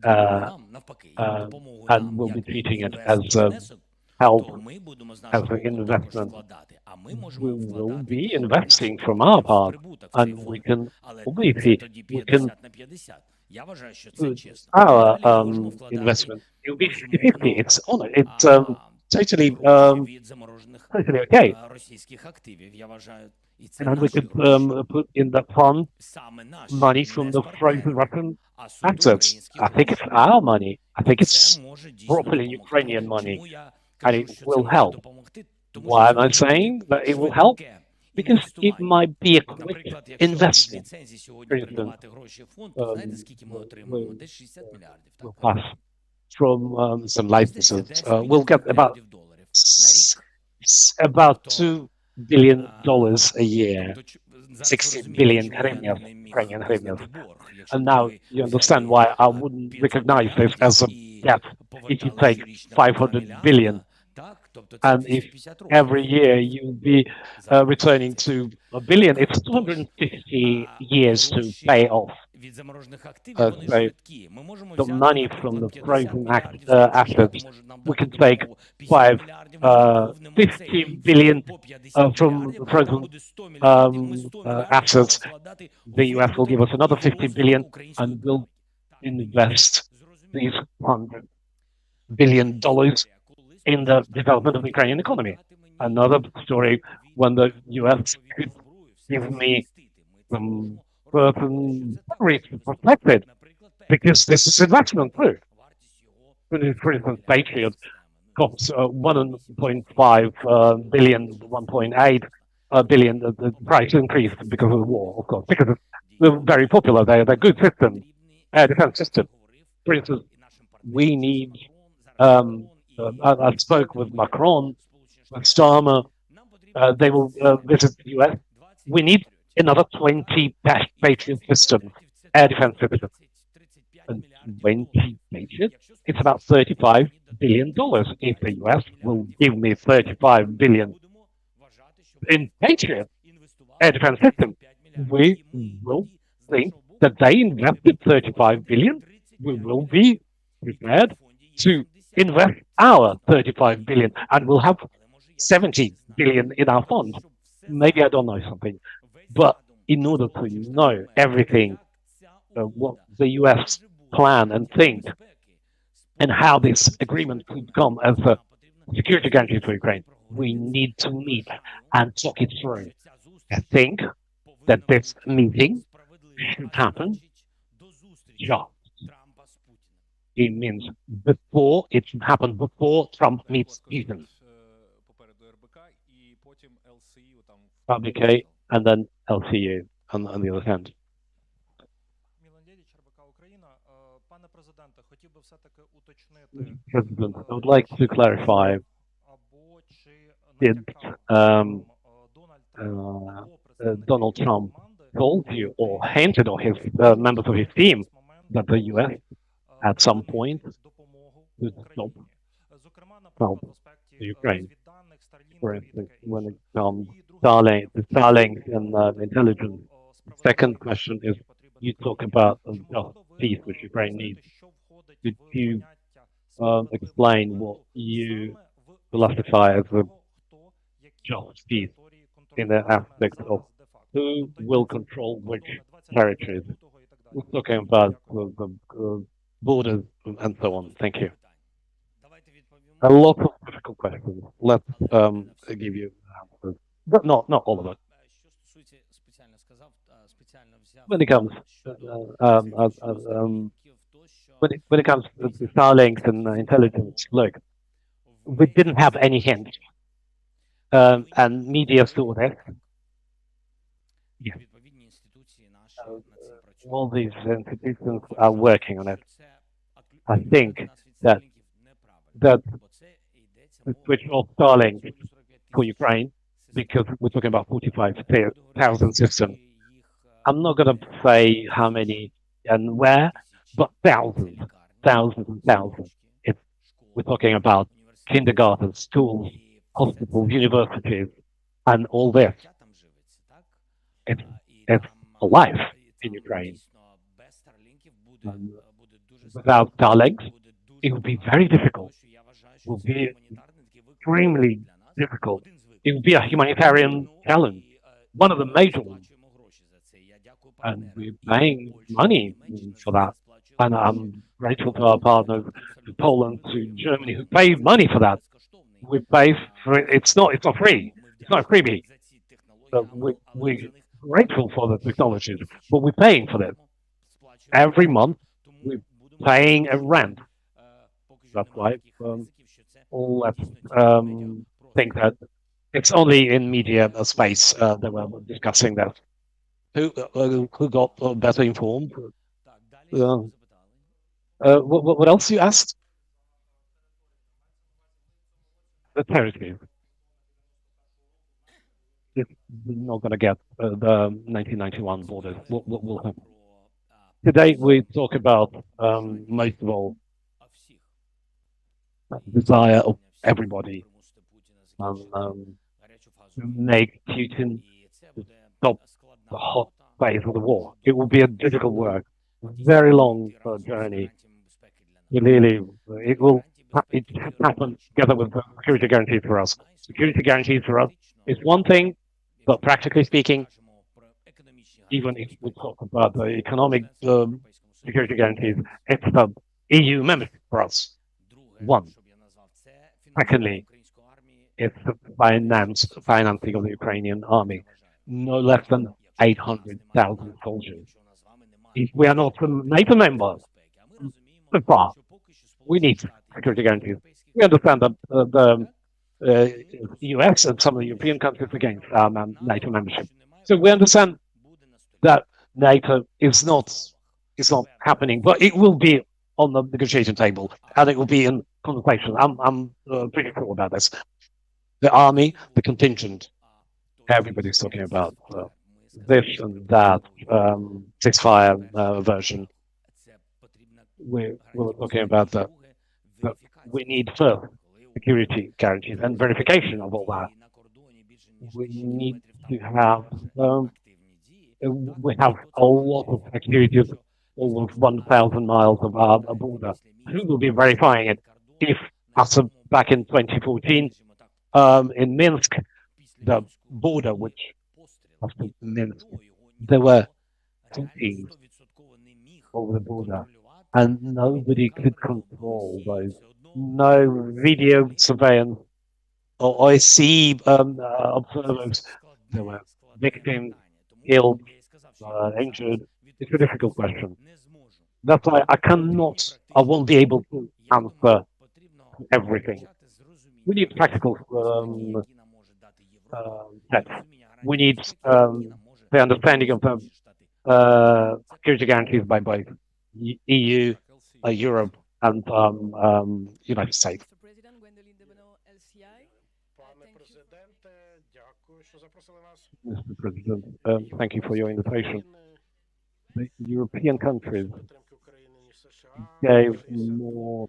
нам, навпаки, як допомогу and нам, will be як treating it as інвест-внесок, help, то ми будемо з as нашого an боку також investment. вкладати. А ми можемо We will вкладати be наші investing from our підприємства в part, прибуток в цей and we фонд. can Але obviously це тоді we can 50 на 50. Я вважаю, що це чесно. our Далі ми можемо вкладати investment. It will be безумовно, 50-50. It's on it. It's totally гроші від заморожених totally okay. російських активів. Я вважаю, і це And we наші could гроші. put in the fund Саме наші, money from не the з frozen партнерів, Russian а суто assets. українські I think it's гроші. our money. I think І it's це може дійсно properly допомогти. Ukrainian money. Чому я And кажу, it що will це може help. допомогти? Тому Why що am I це може saying бути that it will help? швидке Because it інвестування. might be a От, quick наприклад, якщо від investment. ліцензій сьогодні For instance, передавати гроші в фонд, то знаєте, скільки ми отримуємо? Десь 60 мільярдів. Will Так? pass from some Мені здається, licenses. десь We'll 50 get about мільярдів доларів на рік. about Тобто, $2 billion a year. тобто, зараз 60 ви розумієте, billion чому я hryvnias, не міг Ukrainian hryvnias. визнати борг. Якщо And б now ви you understand взяли, why I wouldn't 500 recognize this as a мільярдів і debt if you повертали take щорічно по 2 500 мільярда, billion. так, тобто це And if 250 років. every year you'll be returning to a billion, it's 250 years to pay off. Від заморожених активів вони So швидкі. Ми можемо the взяти, money from наприклад, the 50 frozen мільярдів assets, може нам we дати can take допомогу. 50 мільярдів ми наповнимо цей 50 billion по 50 from мільярдів, а frozen там буде 100 мільярдів. Ми 100 мільярдів assets. будемо вкладати у The US will give us another розвиток 50 billion української and will економіки. invest these $100 billion in the development of the Ukrainian economy. Another story when the US could give me some certain salaries to protect it, because this is investment too. For instance, Patriot got 1.5 billion, 1.8 billion. The price increased because of the war, of course, because they're very popular. They're good systems, air defense system. For instance, we need. I spoke with Macron, with Starmer. They will visit the US. We need another 20 Patriot systems, air defense systems. And 20 Patriots, it's about $35 billion. If the US will give me 35 billion in Patriot air defense system, we will think that they invested 35 billion. We will be prepared to invest our 35 billion, and we'll have 70 billion in our fund. Maybe I don't know something, but in order to know everything, what the US plan and think, and how this agreement could come as a security guarantee for Ukraine, we need to meet and talk it through. I think that this meeting should happen just It means before, it happened before Trump meets Putin. Pragmatic and then LCU on the other hand. President, I would like to clarify, did Donald Trump told you or hinted or his members of his team that the US at some point would stop help Ukraine? For instance, when it comes to Starlink and intelligence. Second question is, you talk about the peace which Ukraine needs. Could you explain what you classify as a just peace in the aspect of who will control which territories? We're talking about the borders and so on. Thank you. A lot of difficult questions. Let's give you answers, but not all of it. When it comes when it comes to Starlinks and intelligence, look, we didn't have any hint, and media saw that. Yeah. All these institutions are working on it. I think that the switch off Starlink for Ukraine, because we're talking about 45,000 systems. I'm not going to say how many and where, but thousands and thousands. We're talking about kindergartens, schools, hospitals, universities, and all this. It's alive in Ukraine. Without Starlinks, it would be very difficult. It would be extremely difficult. It would be a humanitarian challenge, one of the major ones. And we're paying money for that. And I'm grateful to our partners, to Poland, to Germany, who pay money for that. We pay for it. It's not free. It's not a freebie. So we're grateful for the technologies, but we're paying for that. Every month, we're paying a rent. That's why all that think that it's only in media space that we're discussing that. Who got better informed? What else you asked? The territory. It's not going to get the 1991 borders. What will happen? Today we talk about most of all desire of everybody to make Putin stop the hot phase of the war. It will be a difficult work, very long journey. Really, it happen together with the security guarantees for us. Security guarantees for us is one thing, but practically speaking, even if we talk about the economic security guarantees, it's the EU membership for us. One. Secondly, it's the financing of the Ukrainian army. No less than 800,000 soldiers. If we are not a NATO member, so far, we need security guarantees. We understand that the US and some of the European countries against NATO membership. So we understand that NATO is not happening, but it will be on the negotiation table and it will be in conversation. I'm pretty sure about this. The army, the contingent, everybody's talking about this and that ceasefire version. We were talking about that we need first security guarantees and verification of all that. We need to have we have a lot of activities, almost 1,000 miles of our border. Who will be verifying it? If, as back in 2014, in Minsk, the border, which after Minsk, there were teams over the border, and nobody could control those. No video surveillance or OSC observers. There were victims, killed, injured. It's a difficult question. That's why I won't be able to answer everything. We need practical steps. We need the understanding of the security guarantees by both EU, Europe, and United States. Mr. President, thank you for your invitation. The European countries gave more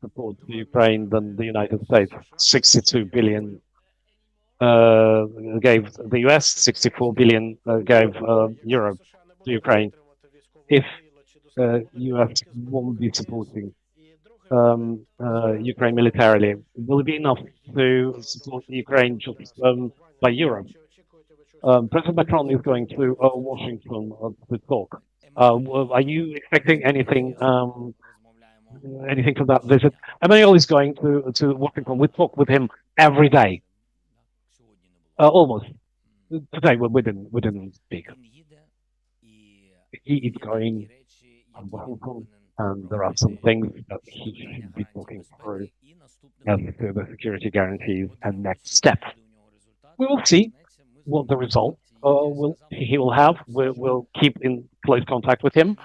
support to Ukraine than the United States. 62 billion gave the US, 64 billion gave Europe to Ukraine. If US won't be supporting Ukraine militarily, will it be enough to support Ukraine just by Europe? President Macron is going to Washington to talk. Are you expecting anything from that visit? Emmanuel is going to Washington. We talk with him every day. Almost. Today we didn't speak. He is going to Washington, and there are some things that he should be talking through as to the security guarantees and next steps. We will see what the result he will have. We'll keep in close contact with him.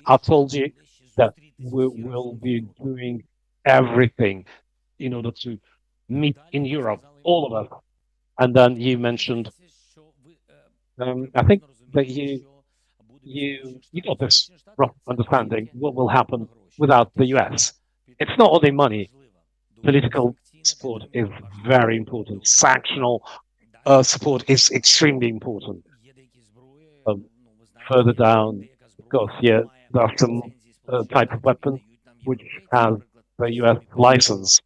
I told you that we will be doing everything in order to meet in Europe, all of us. And then you mentioned, I think that you got this rough understanding what will happen without the US. It's not only money. Political support is very important. Sanctional support is extremely important. Further down, of course, yeah, there are some type of weapons which have the US license.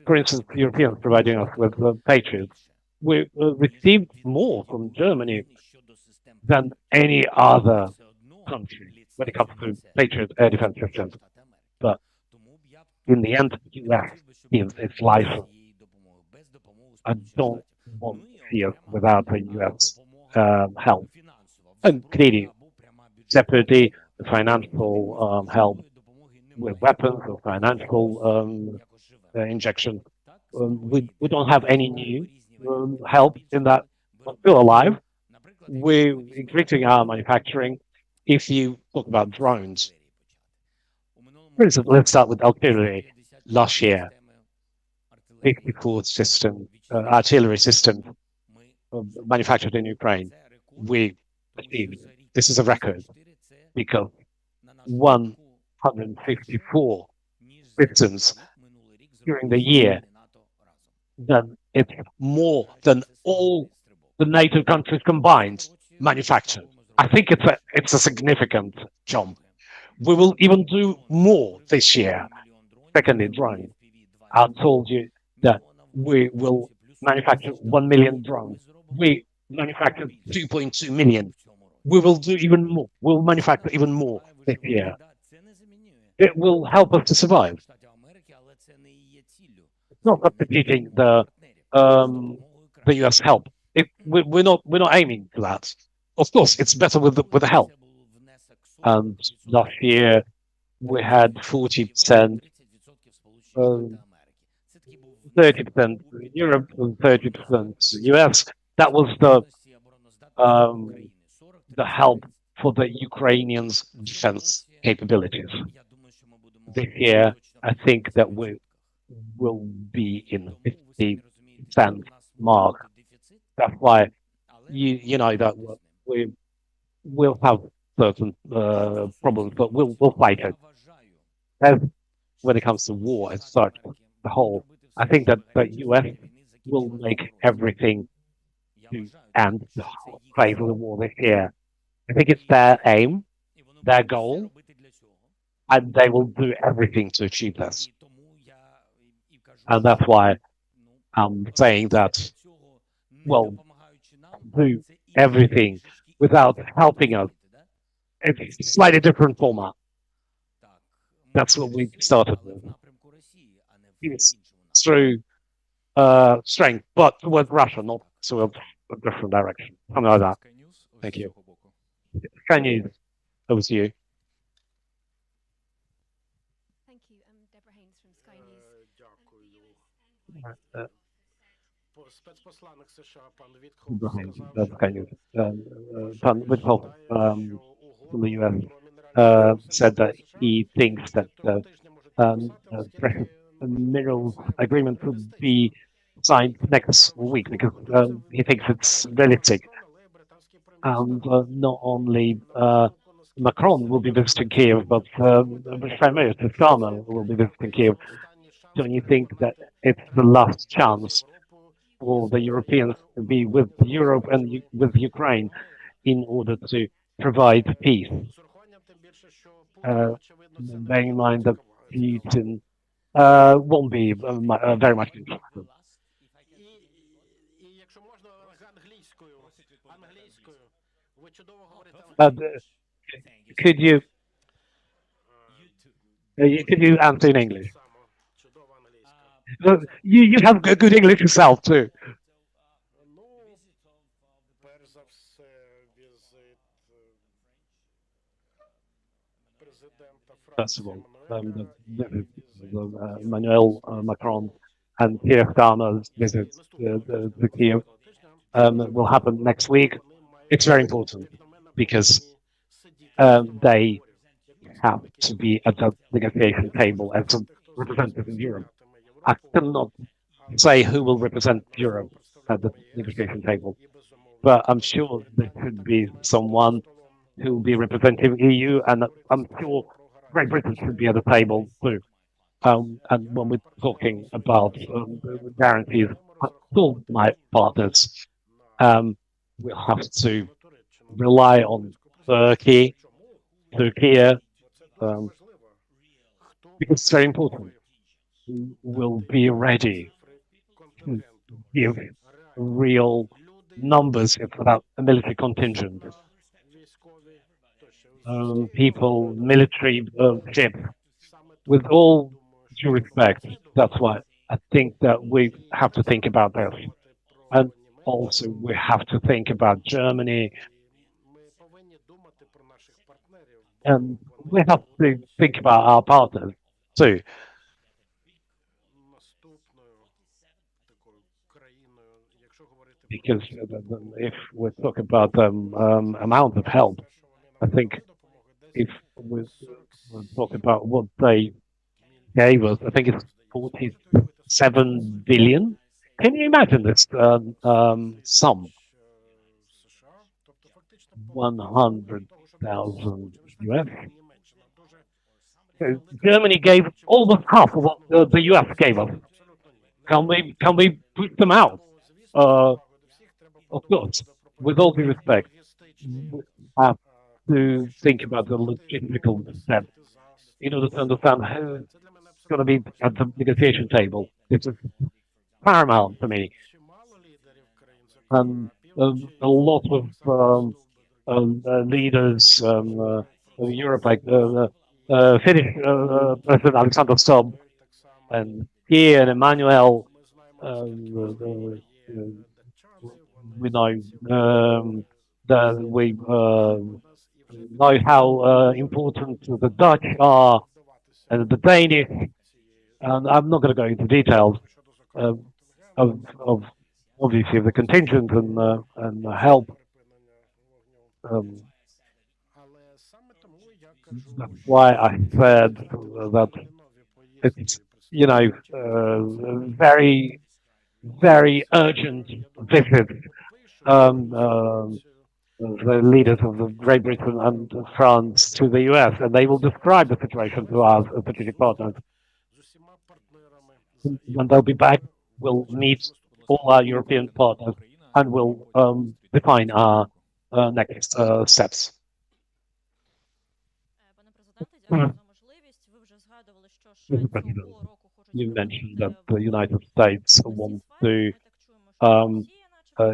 For instance, the Europeans providing us with Patriots. We received more from Germany than any other country when it comes to Patriot air defense systems. But in the end, the US gives its license. I don't want to see us without the US help. And clearly, separately, the financial help with weapons or financial injection. We don't have any new help in that. We're still alive. We're increasing our manufacturing. If you talk about drones, for instance, let's start with artillery. Last year, 54 system, artillery systems manufactured in Ukraine. We achieved. This is a record because 154 systems during the year. Then it's more than all the NATO countries combined manufactured. I think it's a significant jump. We will even do more this year. Secondly, drones. I told you that we will manufacture 1 million drones. We manufactured 2.2 million. We will do even more. We'll manufacture even more this year. It will help us to survive. It's not substituting the US help. We're not aiming for that. Of course, it's better with the help. And last year we had 40%, 30% Europe, and 30% US. That was the help for the Ukrainians' defense capabilities. This year, I think that we will be in 50% mark. That's why you know that we will have certain problems, but we'll fight it. As when it comes to war as such, the whole, I think that the US will make everything to end the phase of the war this year. I think it's their aim, their goal, and they will do everything to achieve this. And that's why I'm saying that, well, do everything without helping us. It's a slightly different format. That's what we started with. It's through strength, but towards Russia, not towards a different direction. Something like that. Thank you. Sky News, over to you. Thank you. I'm Deborah Haynes from Sky News. Дякую. Спецпосланник США пан Вітхов Ibrahim, сказав, that's що kind of, Pan Варшаві Withoff вважає, що from the угоду US про мінеральні said that ресурси he США thinks that цього тижня можуть підписати, оскільки minerals це agreement could be реалістично. signed next week because he thinks it's realistic. And not only Macron will be visiting Kiev, but Prime Minister Starmer will be visiting Kiev. Don't you think that it's the last chance for the Europeans to be with Europe and with Ukraine in order to provide peace? Bearing in mind that Putin won't be very much interested. І якщо можна англійською, ви чудово говорите. Could you answer in English? Чудово англійською. You have good English yourself too. Ну, перш за все, візит президента First of Франції all, Emmanuel Macron and Keir Starmer's visit to Kiev will happen next week. It's very important because they have to be at the negotiation table as a representative in Europe. I cannot say who will represent Europe at the negotiation table, but I'm sure there could be someone who will be representing EU, and I'm sure Great Britain should be at the table too. And when we're talking about guarantees for my partners, we'll have to rely on Turkey, because it's very important. Will be ready to give real numbers without a military contingent. People, military ships, with all due respect. That's why I think that we have to think about this. And also we have to think about Germany. And we have to think about our partners too. Because if we talk about amount of help, I think if we talk about what they gave us, I think it's 47 billion. Can you imagine this sum? 100,000 US. Germany gave almost half of what the US gave us. Can we put them out? Of course, with all due respect, we have to think about the logistical step in order to understand who's going to be at the negotiation table. It's paramount for me. And a lot of leaders of Europe, like Finnish President Alexander Stubb, and here and Emmanuel, we know that we know how important the Dutch are and the Danish. And I'm not going to go into details of obviously the contingent and the help. That's why I said that it's very, very urgent visit. The leaders of Great Britain and France to the US, and they will describe the situation to our strategic partners. When they'll be back, we'll meet all our European partners and we'll define our next steps. Mr. President, you mentioned that the United States want to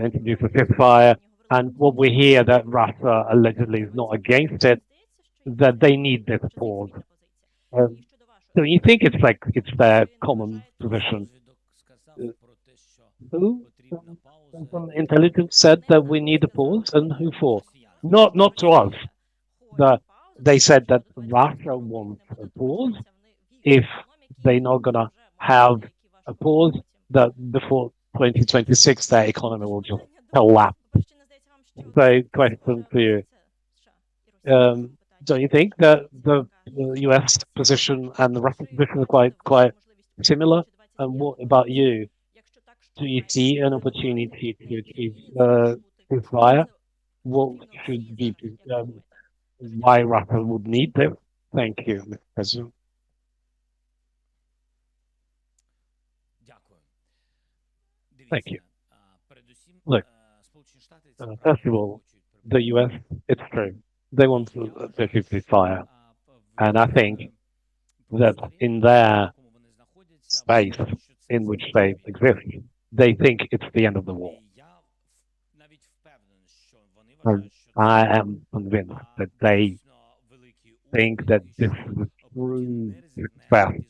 introduce a ceasefire, and what we hear that Russia allegedly is not against it, that they need this pause. So you think it's their common position? Who from intelligence said that we need a pause, and who for? Not to us. They said that Russia wants a pause, if they're not gonna have a pause, that before 2026 their economy will just collapse. So, question to you: don't you think that the U.S. position and the Russian position are quite similar? And what about you? Do you see an opportunity to achieve ceasefire? What should be why Russia would need them? Thank you, Mr. President. Thank you. Look, first of all, the US, it's true. They want the ceasefire. And I think that in their space in which they exist, they think it's the end of the war. And I am convinced that they think that this is a true success,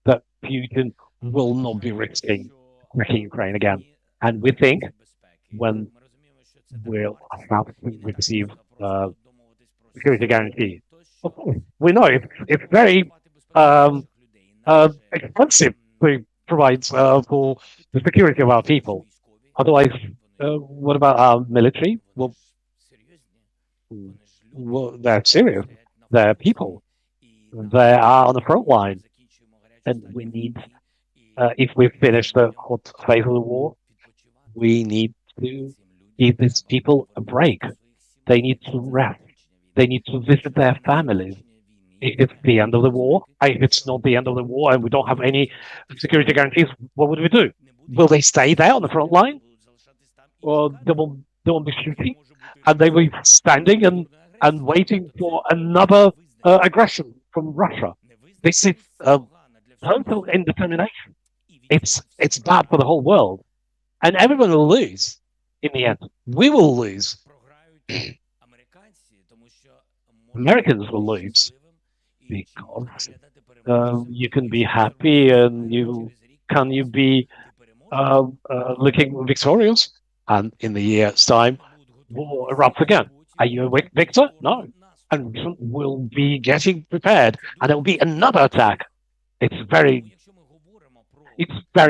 that Putin will not be risking Ukraine again. And we think when we'll have to receive security guarantee. Of course, we know it's very expensive to provide for the security of our people. Otherwise, what about our military? Well, they're serious. They're people. They are on the front line. And we need, if we finish the hot phase of the war, we need to give these people a break. They need to rest. They need to visit their families. If it's the end of the war, if it's not the end of the war and we don't have any security guarantees, what would we do? Will they stay there on the front line? Or they won't be shooting? And they will be standing and waiting for another aggression from Russia. This is total indetermination. It's bad for the whole world. And everyone will lose in the end. We will lose. Americans will lose because you can be happy and you be looking victorious, and in the year's time, war erupts again. Are you a victor? No. And we'll be getting prepared, and there will be another attack. It's very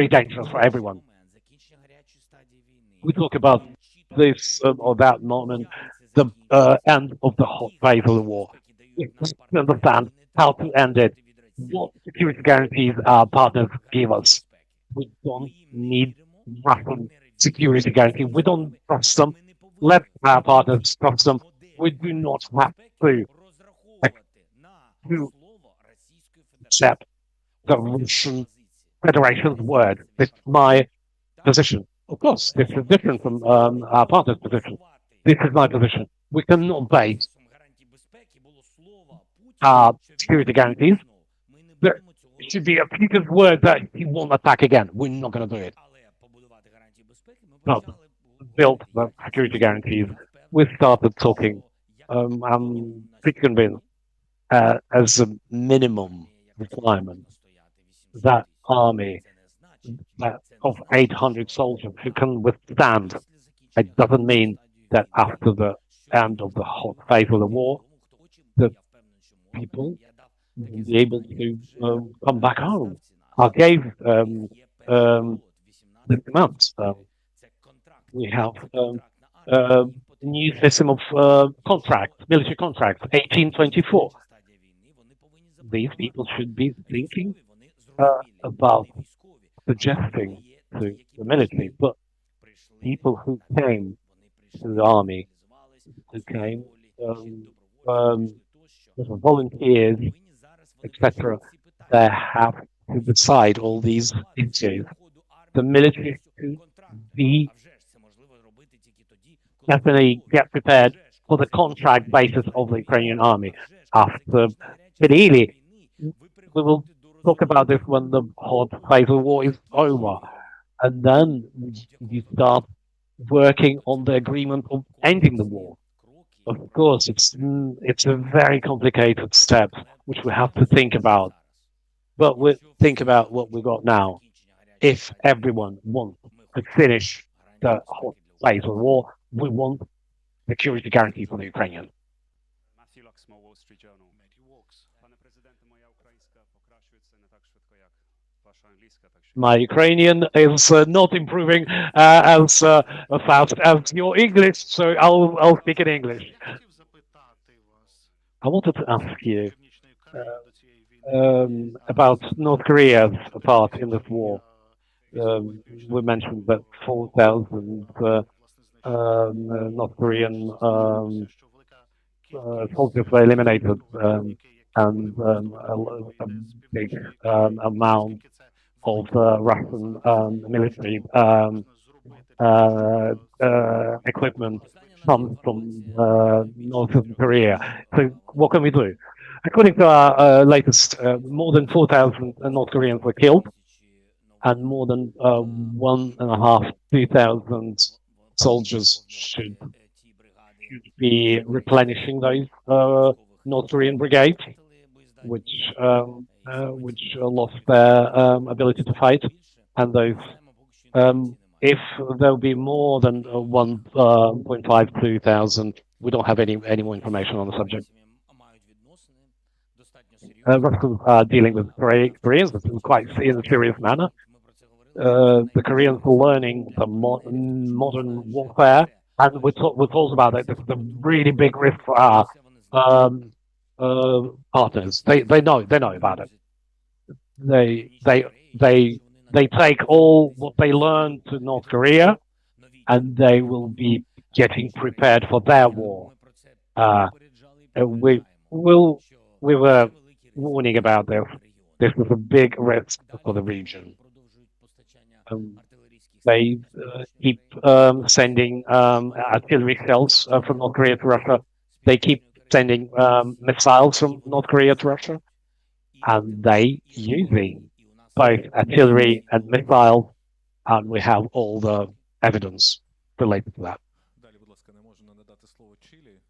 dangerous for everyone. We talk about this or that moment, the end of the hot phase of the war. We understand how to end it. What security guarantees our partners give us? We don't need Russian security guarantee. We don't trust them. Let our partners trust them. We do not have to accept the Russian Federation's word. This is my position. Of course, this is different from our partner's position. This is my position. We cannot base our security guarantees. There should be a Putin's word that he won't attack again. We're not going to do it. No, build the security guarantees. We started talking. I'm pretty convinced as a minimum requirement that army of 800 soldiers who can withstand. It doesn't mean that after the end of the hot phase of the war, the people will be able to come back home. I gave the amounts. We have a new system of military contracts, 1824. These people should be thinking about suggesting to the military, but people who came to the army, who came as volunteers, etc., they have to decide all these issues. The military should be definitely get prepared for the contract basis of the Ukrainian army. After Kirili, we will talk about this when the hot phase of war is over, and then you start working on the agreement of ending the war. Of course, it's a very complicated step which we have to think about, but we think about what we got now. If everyone wants to finish the hot phase of war, we want security guarantee for the Ukrainians. My Ukrainian is not improving as fast as your English, so I'll speak in English. I wanted to ask you about North Korea's part in this war. We mentioned that 4,000 North Korean soldiers were eliminated, and a big amount of Russian military equipment comes from Northern Korea. So what can we do? According to our latest, more than 4,000 North Koreans were killed, and more than 1,500, 2,000 soldiers should be replenishing those North Korean brigades, which lost their ability to fight. And those, if there'll be more than 1.5, 2,000, we don't have any more information on the subject. Russians are dealing with Koreans quite in a serious manner. The Koreans are learning the modern warfare, and we're told about it. This is a really big risk for our partners. They know about it. They take all what they learned to North Korea, and they will be getting prepared for their war. We were warning about this. This was a big risk for the region. They keep sending artillery shells from North Korea to Russia. They keep sending missiles from North Korea to Russia, and they using both artillery and missiles, and we have all the evidence related to that. Далі, будь ласка, не можу не надати слово Чилі.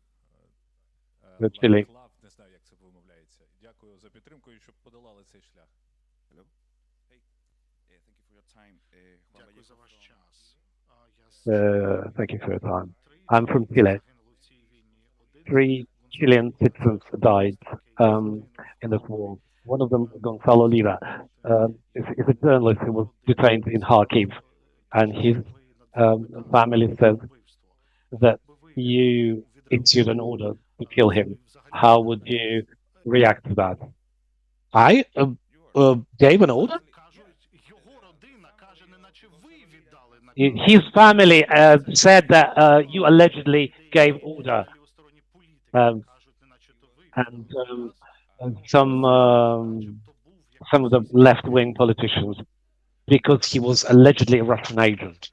Чилі. Не знаю, як це вимовляється. Дякую за підтримку і щоб подолали цей шлях. Дякую за ваш час. Thank you for your time. I'm from Chile. 3 Chilean citizens died in this war. One of them, Gonzalo Oliva, is a journalist who was detained in Kharkiv, and his family says that you issued an order to kill him. How would you react to that? I gave an order? His family said that you allegedly gave order, and some of the left-wing politicians, because he was allegedly a Russian agent.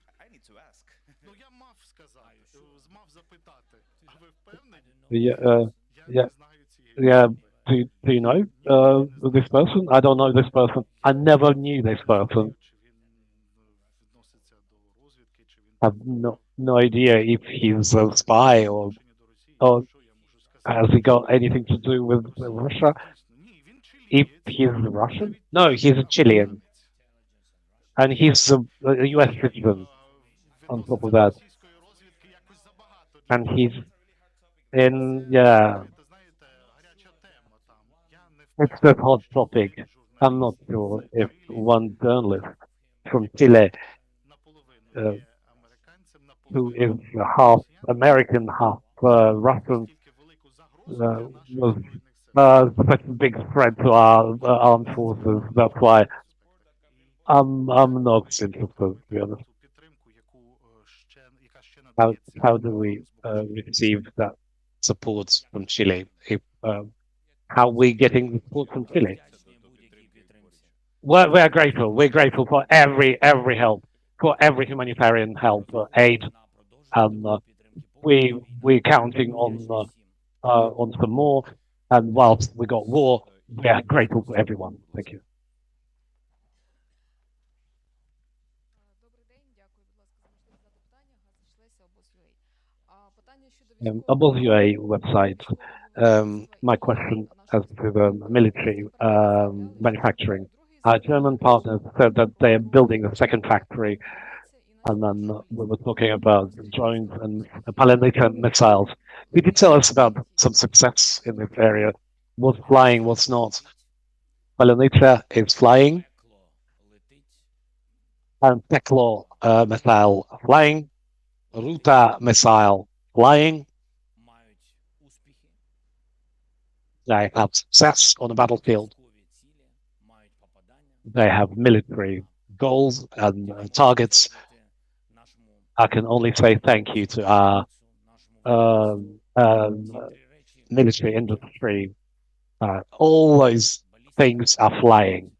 Yeah. Do you know this person? I don't know this person. I never knew this person. I have no idea if he's a spy or has he got anything to do with Russia? If he's Russian? No, he's a Chilean. And he's a US citizen on top of that. And he's in, it's a hot topic. I'm not sure if one journalist from Chile, who is half American, half Russian, was such a big threat to our armed forces. That's why I'm not interested, to be honest. How do we receive that support from Chile? How are we getting the support from Chile? We're grateful. We're grateful for every help, for every humanitarian help, aid. We're counting on some more. And whilst we got war, we are grateful to everyone. Thank you. Obos.ua website. My question as to the military manufacturing. Our German partners said that they are building a second factory, and then we were talking about drones and Palantir missiles. Could you tell us about some success in this area? What's flying, what's not? Polonica is flying, and Peklo missile flying, Ruta missile flying. They have success on the battlefield. They have military goals and targets. I can only say thank you to our military industry. All those things are flying.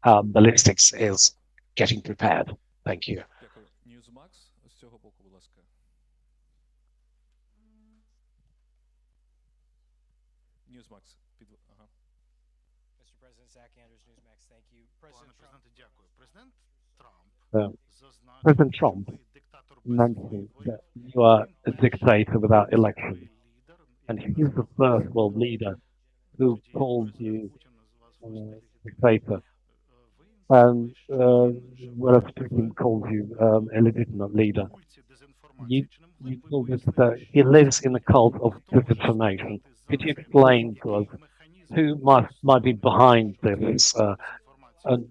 Ballistics is getting prepared. Thank you. Дякую. Newsmax, з цього боку, будь ласка. Newsmax. Ага. Mr. President, Zach Andrews, Newsmax, thank you. Пане президенте, дякую. Президент Трамп President Trump mentioned that you are a dictator without election. And he's the first world leader who called you dictator. And whereas Putin called you a legitimate leader. You told us that he lives in the cult of disinformation. Could you explain to us who might be behind this and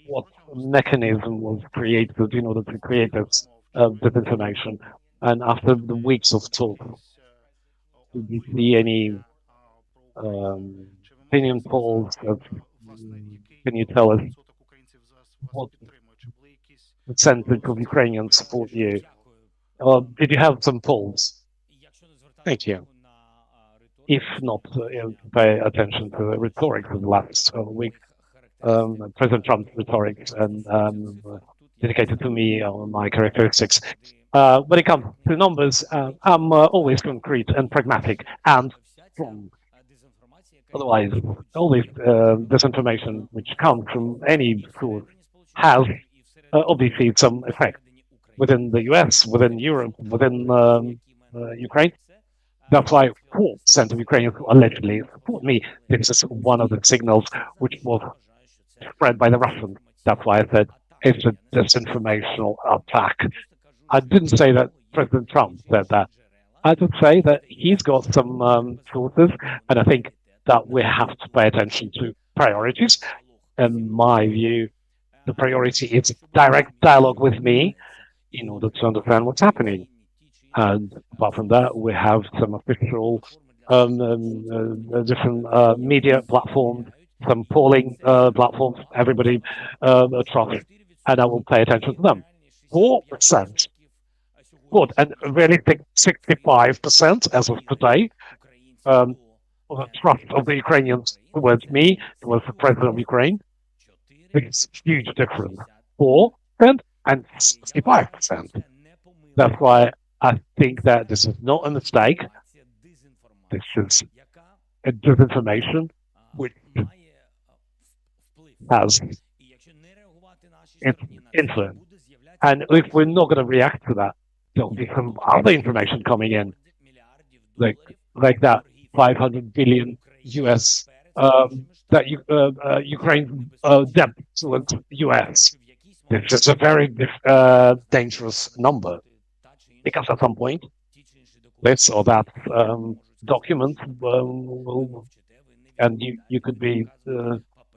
what mechanism was created in order to create this disinformation? And after the weeks of talk, did you see any opinion polls? Can you tell us what percentage of Ukrainians support you? Or did you have some polls? Thank you. If not, pay attention to the rhetoric of the last week. President Trump's rhetoric and dedicated to me on my characteristics. When it comes to numbers, I'm always concrete and pragmatic and strong. Otherwise, all this disinformation which comes from any source has obviously some effect within the US, within Europe, within Ukraine. That's why 4% of Ukrainians allegedly support me. This is one of the signals which was spread by the Russians. That's why I said it's a disinformational attack. I didn't say that President Trump said that. I did say that he's got some sources, and I think that we have to pay attention to priorities. In my view, the priority is direct dialogue with me in order to understand what's happening. And apart from that, we have some official different media platforms, some polling platforms, everybody trusts, and I will pay attention to them. 4%. Good, and realistic 65% as of today of the trust of the Ukrainians towards me, towards the president of Ukraine. It's a huge difference. 4% and 65%. That's why I think that this is not a mistake. This is a disinformation which has influence. And if we're not going to react to that, there'll be some other information coming in, like that 500 billion US that Ukraine debt towards US. This is a very dangerous number, because at some point, this or that document will, and you could be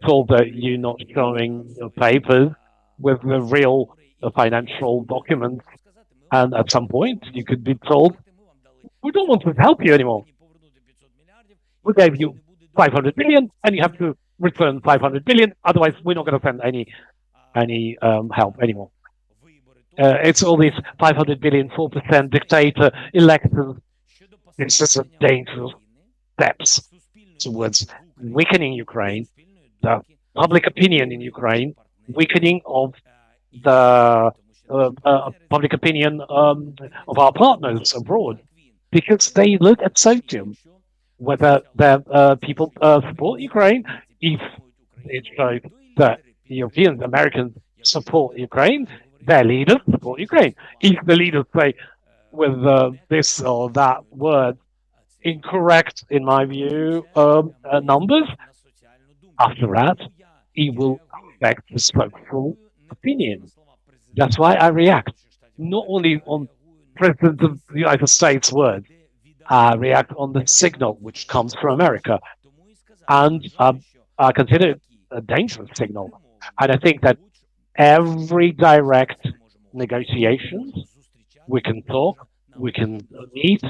told that you're not showing papers with the real financial documents, and at some point you could be told, we don't want to help you anymore. We gave you 500 billion, and you have to return 500 billion. Otherwise, we're not going to send any help anymore. It's all these 500 billion, 4% dictator elections. It's just a dangerous steps towards weakening Ukraine, the public opinion in Ukraine, weakening of the public opinion of our partners abroad, because they look at Sotium, whether their people support Ukraine. If it shows that Europeans, Americans support Ukraine, their leaders support Ukraine. If the leaders say with this or that word incorrect, in my view, numbers, after that, it will affect the social opinion. That's why I react, not only on President of the United States' words, I react on the signal which comes from America. And I consider a dangerous signal. And I think that every direct negotiations, we can talk, we can meet,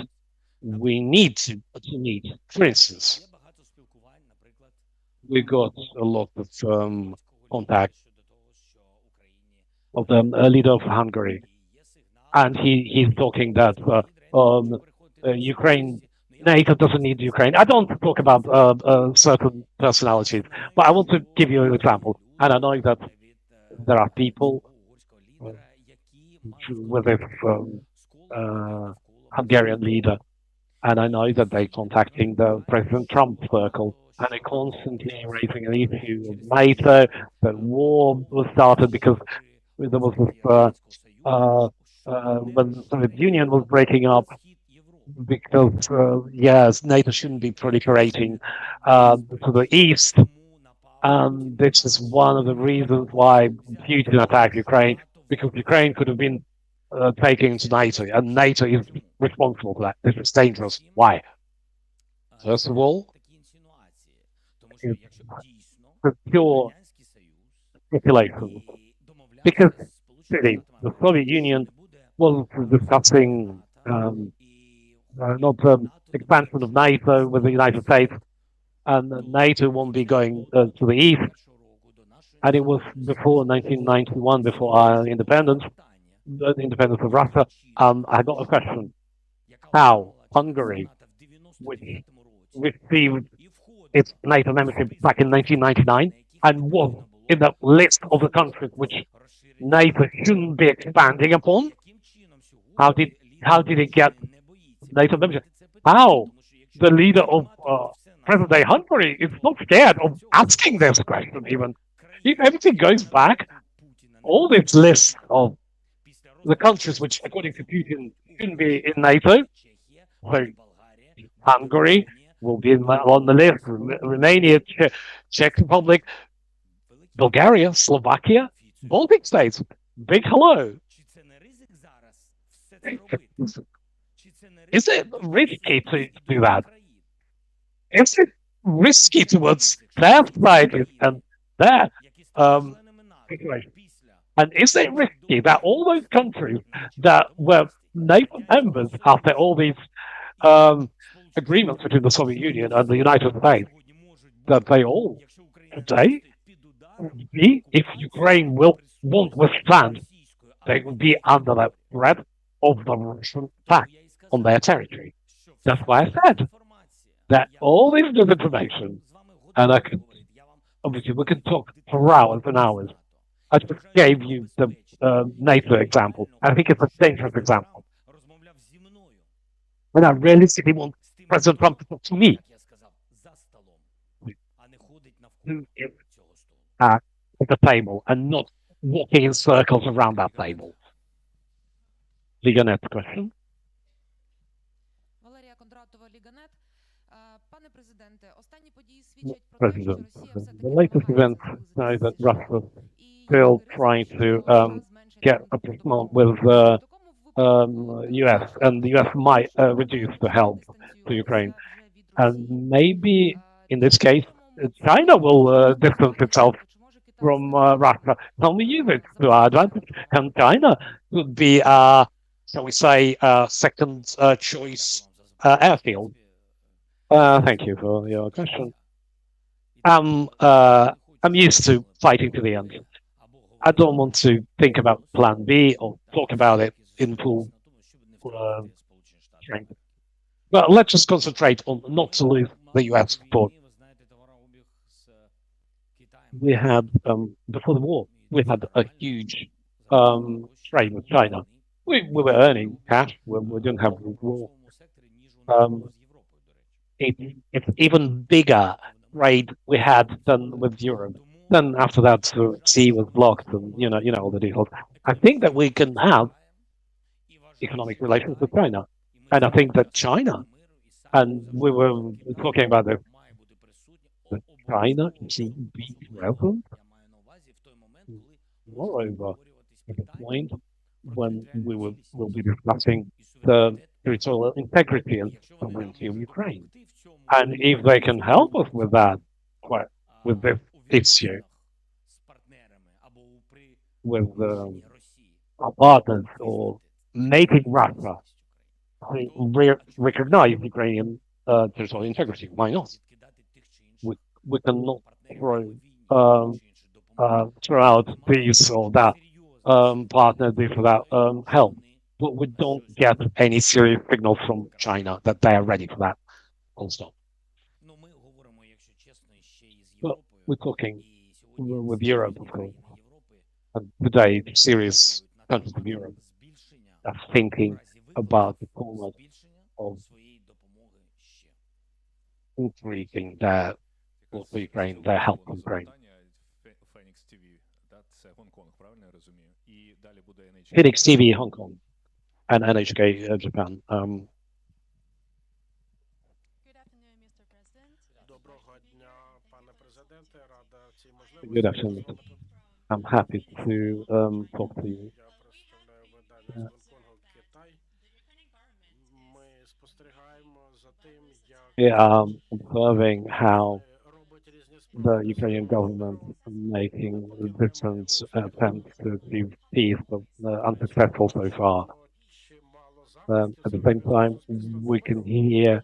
we need to meet. For instance, we got a lot of contact of the leader of Hungary, and he's talking that Ukraine, NATO doesn't need Ukraine. I don't talk about certain personalities, but I want to give you an example. And I know that there are people with this Hungarian leader, and I know that they're contacting the President Trump circle, and they're constantly raising an issue of NATO. The war was started because there was this when the Soviet Union was breaking up, because yes, NATO shouldn't be proliferating to the east. And this is one of the reasons why Putin attacked Ukraine, because Ukraine could have been taken into NATO, and NATO is responsible for that. This is dangerous. Why? First of all, it's pure speculation. Because really, the Soviet Union was discussing not expansion of NATO with the United States, and NATO won't be going to the east. And it was before 1991, before our independence, the independence of Russia. I got a question: how Hungary, which received its NATO membership back in 1999 and was in the list of the countries which NATO shouldn't be expanding upon, how did it get NATO membership? How the leader of present-day Hungary is not scared of asking this question even. If everything goes back, all this list of the countries which, according to Putin, shouldn't be in NATO, so Hungary will be on the list, Romania, Czech Republic, Bulgaria, Slovakia, Baltic states. Big hello. Is it risky to do that? Is it risky towards their side and their situation? And is it risky that all those countries that were NATO members after all these agreements between the Soviet Union and the United States, that they all today would be, if Ukraine won't withstand, they will be under the threat of the Russian attack on their territory. That's why I said that all this disinformation, and obviously we can talk for hours and hours. I just gave you the NATO example. I think it's a dangerous example. And I realistically want President Trump to talk to me. At the table and not walking in circles around that table. Liganet question. President, the latest events show that Russia is still trying to get a placement with the US, and the US might reduce the help to Ukraine. And maybe in this case, China will distance itself from Russia. Can we use it to our advantage? And China could be, shall we say, second choice airfield. Thank you for your question. I'm used to fighting to the end. I don't want to think about Plan B or talk about it in full strength. But let's just concentrate on not to lose the US support. We had, before the war, we had a huge trade with China. We were earning cash, we didn't have war. It's even bigger trade we had than with Europe. Then after that, the sea was blocked, and you know all the details. I think that we can have economic relations with China, and I think that China, and we were talking about the China should be present. Moreover, at the point when we will be discussing the territorial integrity and sovereignty of Ukraine, and if they can help us with that, with this issue with our partners or making Russia recognize Ukrainian territorial integrity. Why not? We cannot throw out this or that partner this or that help. But we don't get any serious signals from China that they are ready for that. Full stop. But we're talking with Europe, of course. And today, serious countries of Europe are thinking about the format of increasing their support for Ukraine, their help for Ukraine. Phoenix TV, Hong Kong, and NHK Japan. Good afternoon. I'm happy to talk to you. Yeah, observing how the Ukrainian government making different attempts to achieve peace, but unsuccessful so far. At the same time, we can hear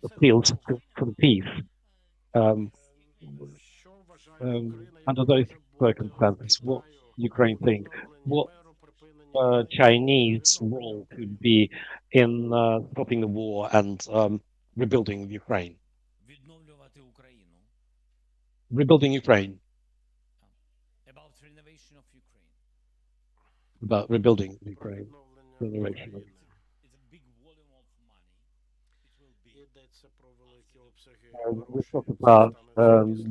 appeals for the peace. Under those circumstances, what Ukraine think, what Chinese role could be in stopping the war and rebuilding Ukraine? Rebuilding Ukraine. About rebuilding Ukraine. Renovation. We talked about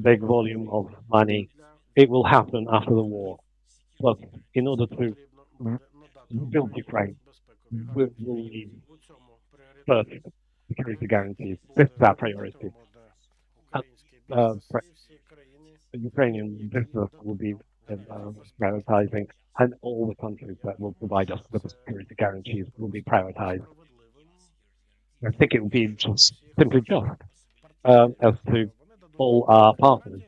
big volume of money. It will happen after the war. But in order to rebuild Ukraine, we will need first security guarantees. This is our priority. Ukrainian business will be prioritizing, and all the countries that will provide us with the security guarantees will be prioritized. I think it would be just simply just as to all our partners.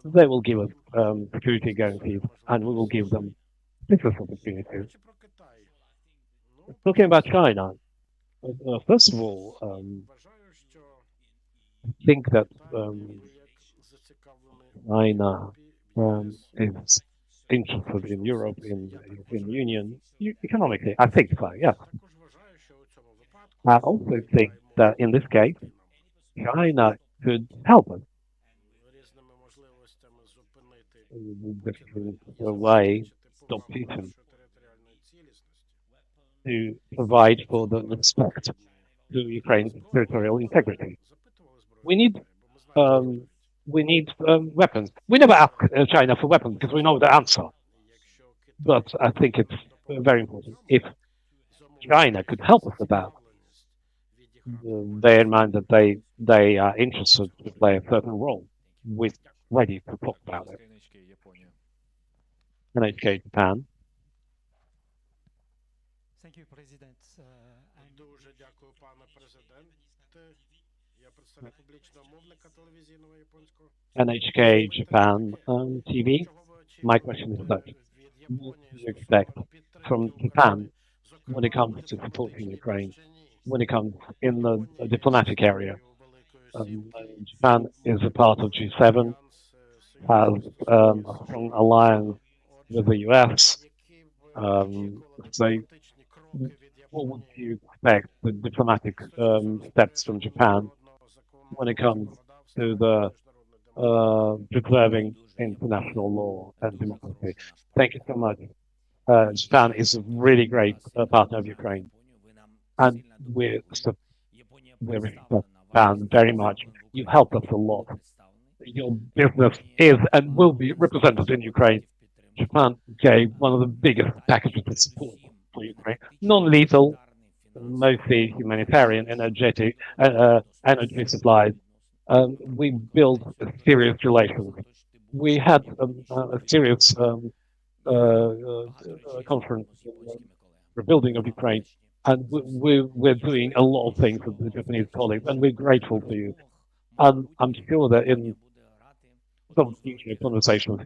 They will give us security guarantees, and we will give them business opportunities. Talking about China, first of all, I think that China is interested in Europe, in the European Union, economically. I think so, yes. I also think that in this case, China could help us in different way, stop Putin, to provide for the respect to Ukraine's territorial integrity. We need weapons. We never ask China for weapons because we know the answer. But I think it's very important. If China could help us with that, bear in mind that they are interested to play a certain role. We're ready to talk about it. NHK Japan. Thank you, President. Дуже дякую, пане президенте. Я представник публічно-мовника телевізійного японського. NHK Japan TV. My question is that what do you expect from Japan when it comes to supporting Ukraine, when it comes in the diplomatic area? Japan is a part of G7, has a strong alliance with the US. So what would you expect the diplomatic steps from Japan when it comes to the preserving international law and democracy? Thank you so much. Japan is a really great partner of Ukraine, and we respect Japan very much. You helped us a lot. Your business is and will be represented in Ukraine. Japan gave one of the biggest packages of support for Ukraine, non-lethal, mostly humanitarian, energy supplies. We built serious relations. We had a serious conference on the rebuilding of Ukraine, and we're doing a lot of things with the Japanese colleagues, and we're grateful to you. I'm sure that in some future conversations,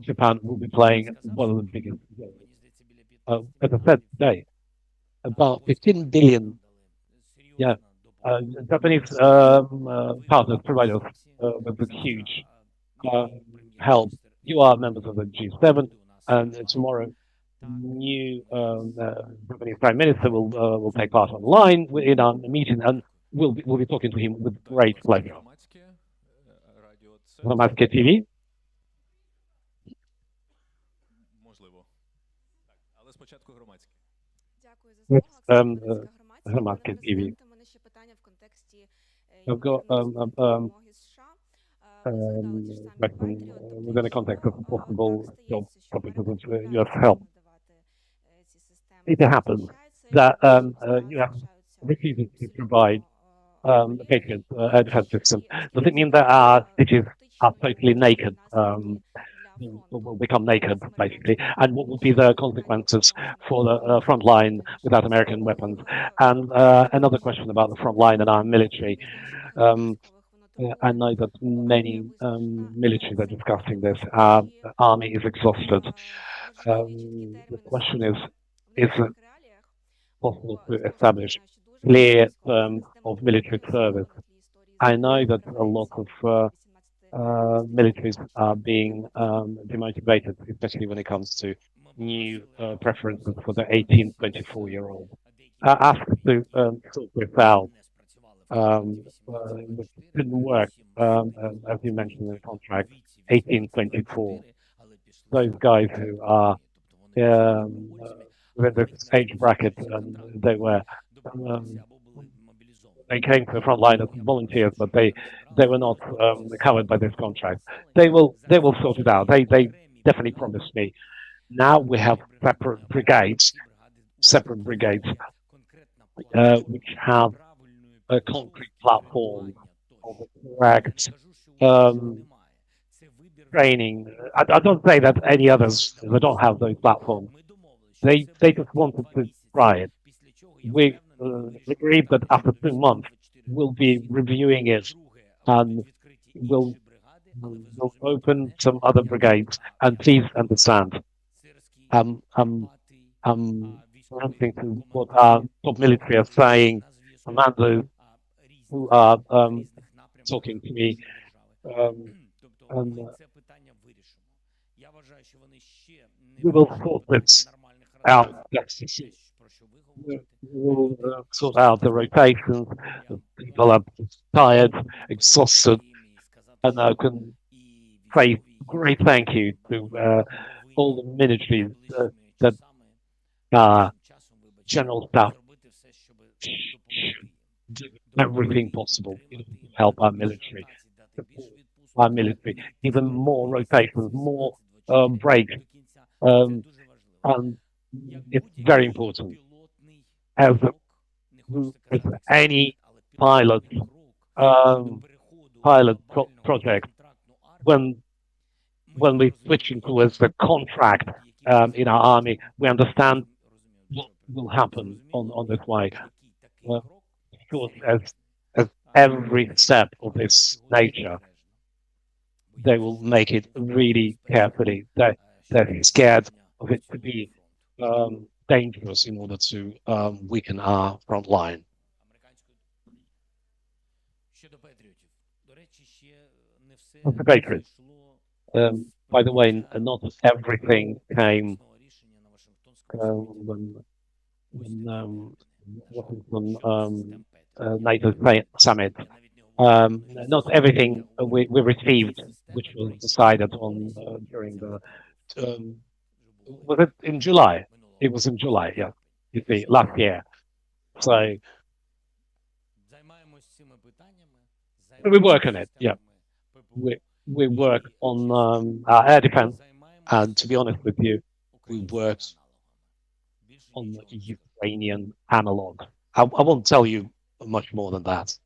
Japan will be playing one of the biggest roles. As I said today, about 15 billion, yeah, Japanese partners provide us with a huge help. You are members of the G7, and tomorrow, new Japanese Prime Minister will take part online in our meeting, and we'll be talking to him with great pleasure. Громадське ТВ. Можливо. Але спочатку громадське. Дякую за слово. Громадське ТВ. У мене ще питання в контексті I've got допомоги США. within the context of possible job because of US help. It happens that US refuses to provide the Patriot air defense system. Does it mean that our cities are totally naked? Will become naked, basically, and what will be the consequences for the front line without American weapons? And another question about the front line and our military. I know that many militaries are discussing this. Our army is exhausted. The question is it possible to establish clear terms of military service? I know that a lot of militaries are being demotivated, especially when it comes to new preferences for the 18-24-year-old. Asked to sort this out. Which didn't work, as you mentioned in the contract, 18-24. Those guys who are with this age bracket, they came to the front line as volunteers, but they were not covered by this contract. They will sort it out. They definitely promised me. Now we have separate brigades, which have a concrete platform of the correct training. I don't say that any others they don't have those platforms. They just wanted to try it. We agreed that after 2 months we'll be reviewing it and we'll open some other brigades. And please understand, I'm listening to what our top military are saying. Commandos who are talking to me, we will sort this out. We will sort out the rotations. People are tired, exhausted, and I can say great thank you to all the militaries that general staff do everything possible to help our military, even more rotations, more breaks, and it's very important. As any pilot project, when we switch towards the contract in our army, we understand what will happen on this way. Of course, as every step of this nature, they will make it really carefully. They're scared of it to be dangerous in order to weaken our front line. The Patriots. By the way, not everything came when NATO summit. Not everything we received, which was decided on during the. Was it in July? It was in July, yeah. You see, last year. So we work on it, yeah. We work on our air defense, and to be honest with you, we work on the Ukrainian analog. I won't tell you much more than that.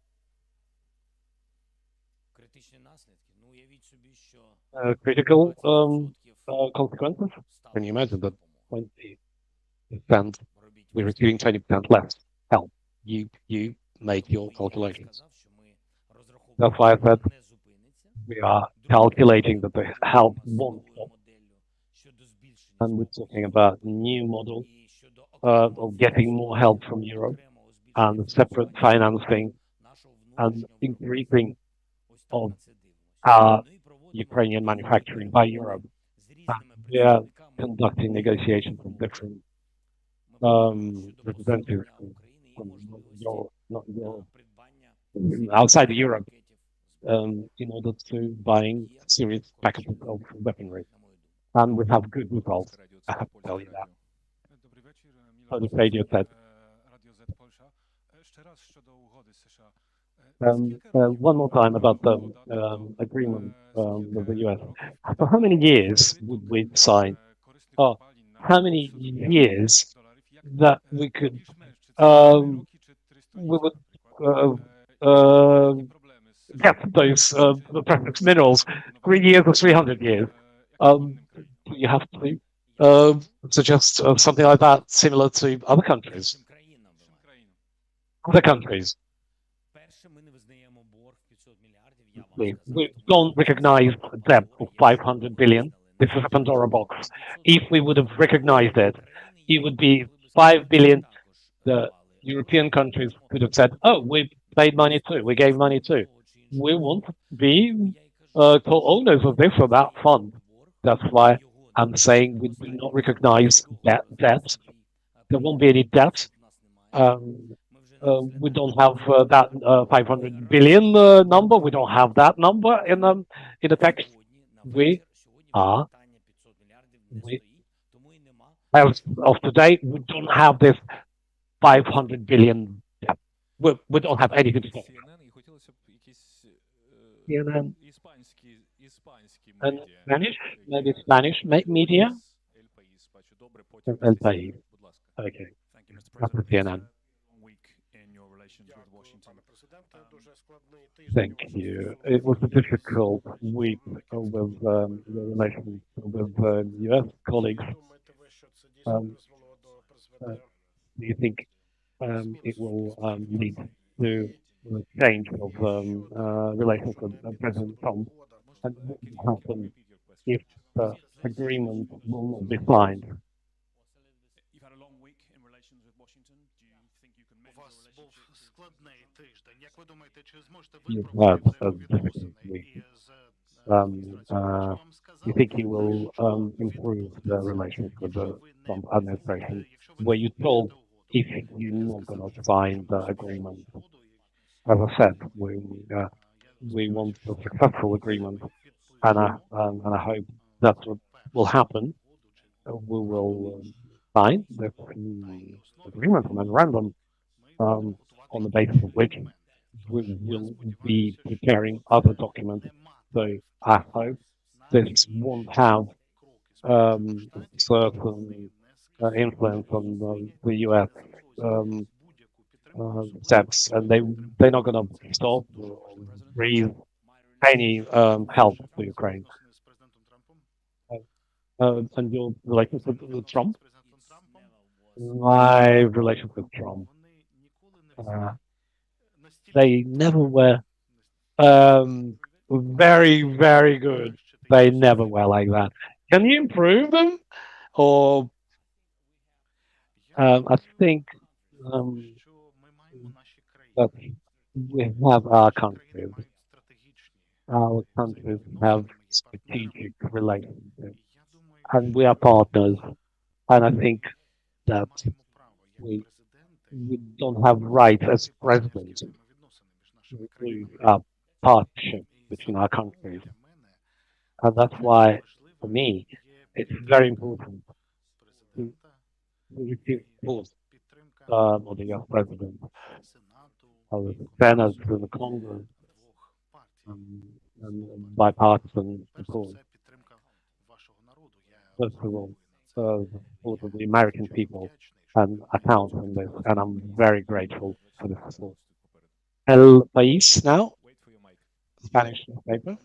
Critical consequences? Can you imagine that 20%, we're receiving 20% less help? You make your calculations. That's why I said we are calculating that the help won't stop. And we're talking about new model of getting more help from Europe and separate financing and increasing of our Ukrainian manufacturing by Europe. And we are conducting negotiations with different representatives from Europe, not Europe, outside Europe, in order to buying serious packages of weaponry. And we have good results, I have to tell you that. Polish radio said. One more time about the agreement with the US. For how many years would we sign? Oh, how many years that we could we would get those precious minerals? 3 years or 300 years? You have to suggest something like that, similar to other countries. Other countries. We don't recognize a debt of 500 billion. This is a Pandora box. If we would have recognized it, it would be 5 billion. The European countries could have said, oh, we paid money too, we gave money too. We want to be co-owners of this or that fund. That's why I'm saying we do not recognize that debt. There won't be any debt. We don't have that 500 billion number. We don't have that number in the text. As of today, we don't have this 500 billion. We don't have anything to say. CNN and Spanish, maybe Spanish media. El País. Okay. That's the CNN. Thank you. It was a difficult week with the relations with US colleagues. Do you think it will lead to a change of relations with President Trump? And what will happen if the agreement will not be signed? You've had a difficult week. You think he will improve the relations with the Trump administration? Were you told if you're not going to sign the agreement? As I said, we want a successful agreement, and I hope that's what will happen. We will sign the agreement, a memorandum, on the basis of which we will be preparing other documents. So I hope this won't have certain influence on the US steps, and they're not going to stop or breathe any help to Ukraine. And your relations with Trump? My relations with Trump. They never were very, very good. They never were like that. Can you improve them? Or I think that we have our countries. Our countries have strategic relationships, and we are partners. And I think that we don't have rights as presidents to include our partnership between our countries. And that's why, for me, it's very important to receive support of the US president, of the Senate, of the Congress, and bipartisan support. First of all, support of the American people, and I count on this, and I'm very grateful for the support. El País now, Spanish newspaper.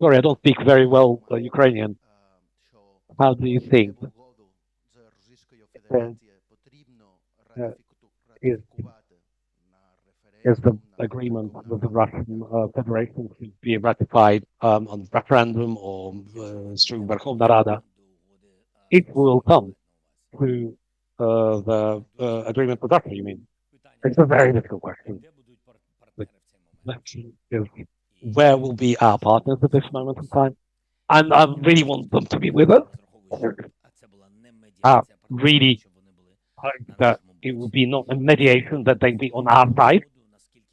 Sorry, I don't speak very well Ukrainian. How do you think is the agreement with the Russian Federation to be ratified on referendum or through Verkhovna Rada. It will come to the agreement with Russia, you mean? It's a very difficult question. The question is, where will be our partners at this moment in time? And I really want them to be with us. I really hope that it will be not a mediation, that they be on our side,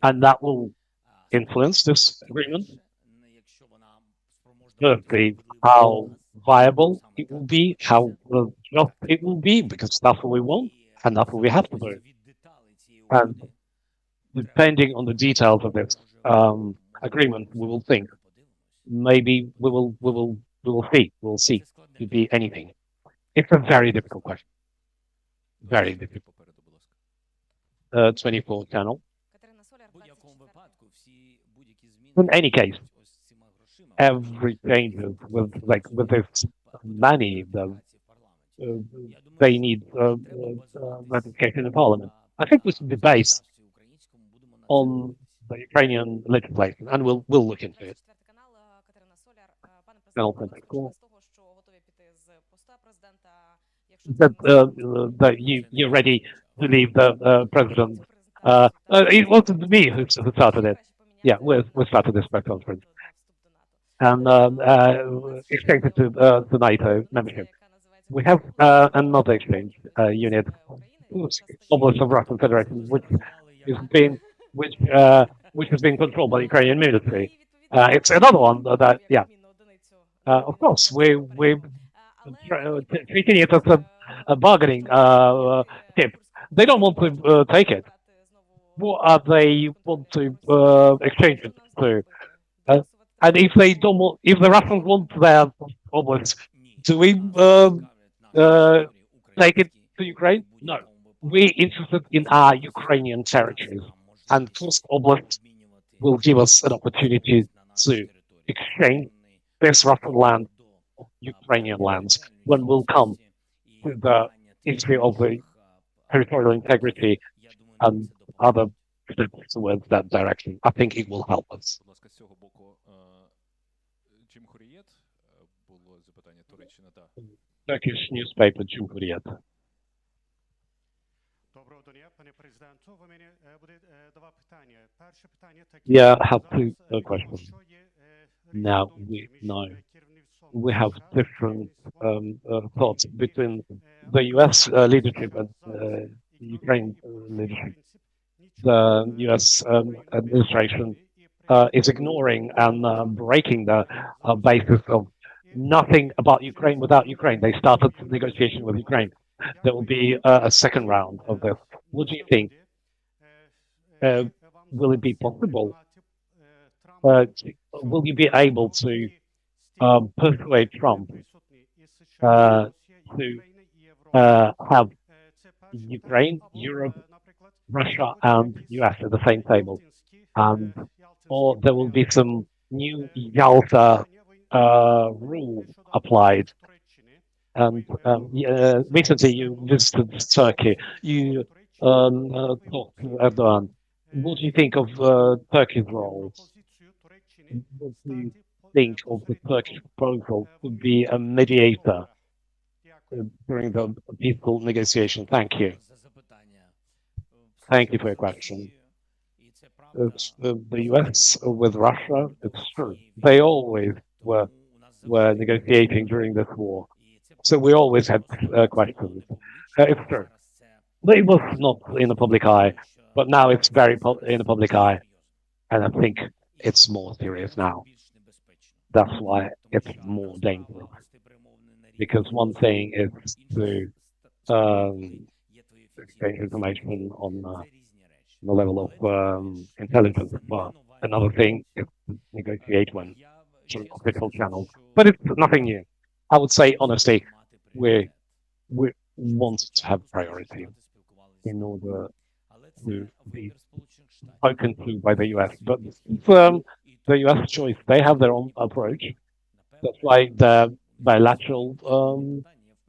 and that will influence this agreement. Firstly, how viable it will be, how just it will be, because that's what we want, and that's what we have to do. And depending on the details of this agreement, we will think. Maybe we will see. We'll see. It could be anything. It's a very difficult question. Very difficult. 24 channel. In any case, every change with this money, they need ratification in parliament. I think we should be based on the Ukrainian legislation, and we'll look into it. That you're ready to leave the president. It wasn't me who started it. Yeah, we started this press conference and exchanged it to NATO membership. We have another exchange unit, Oblast of Russian Federation, which has been controlled by the Ukrainian military. It's another one that, yeah. Of course, we're treating it as a bargaining tip. They don't want to take it. What are they want to exchange it to? And if they don't want, if the Russians want their oblast, do we take it to Ukraine? No. We're interested in our Ukrainian territories, and Kursk Oblast will give us an opportunity to exchange this Russian land of Ukrainian lands when we'll come to the issue of the territorial integrity and other steps towards that direction. I think it will help us. Turkish newspaper Cumhuriyet. Yeah, I have two questions. Now we know we have different thoughts between the US leadership and Ukraine leadership. The US administration is ignoring and breaking the basis of nothing about Ukraine without Ukraine. They started negotiation with Ukraine. There will be a second round of this. What do you think? Will it be possible? Will you be able to persuade Trump to have Ukraine, Europe, Russia, and US at the same table? Or there will be some new Yalta rule applied. And recently you visited Turkey. You talked to Erdogan. What do you think of Turkey's role? What do you think of the Turkish proposal to be a mediator during the peaceful negotiation? Thank you. Thank you for your question. The US with Russia, it's true. They always were negotiating during this war. So we always had questions. It's true. It was not in the public eye, but now it's very in the public eye. And I think it's more serious now. That's why it's more dangerous. Because one thing is to exchange information on the level of intelligence, but another thing is to negotiate when through official channels. But it's nothing new. I would say, honestly, we want to have priority in order to be spoken to by the US. But the US choice, they have their own approach. That's why the bilateral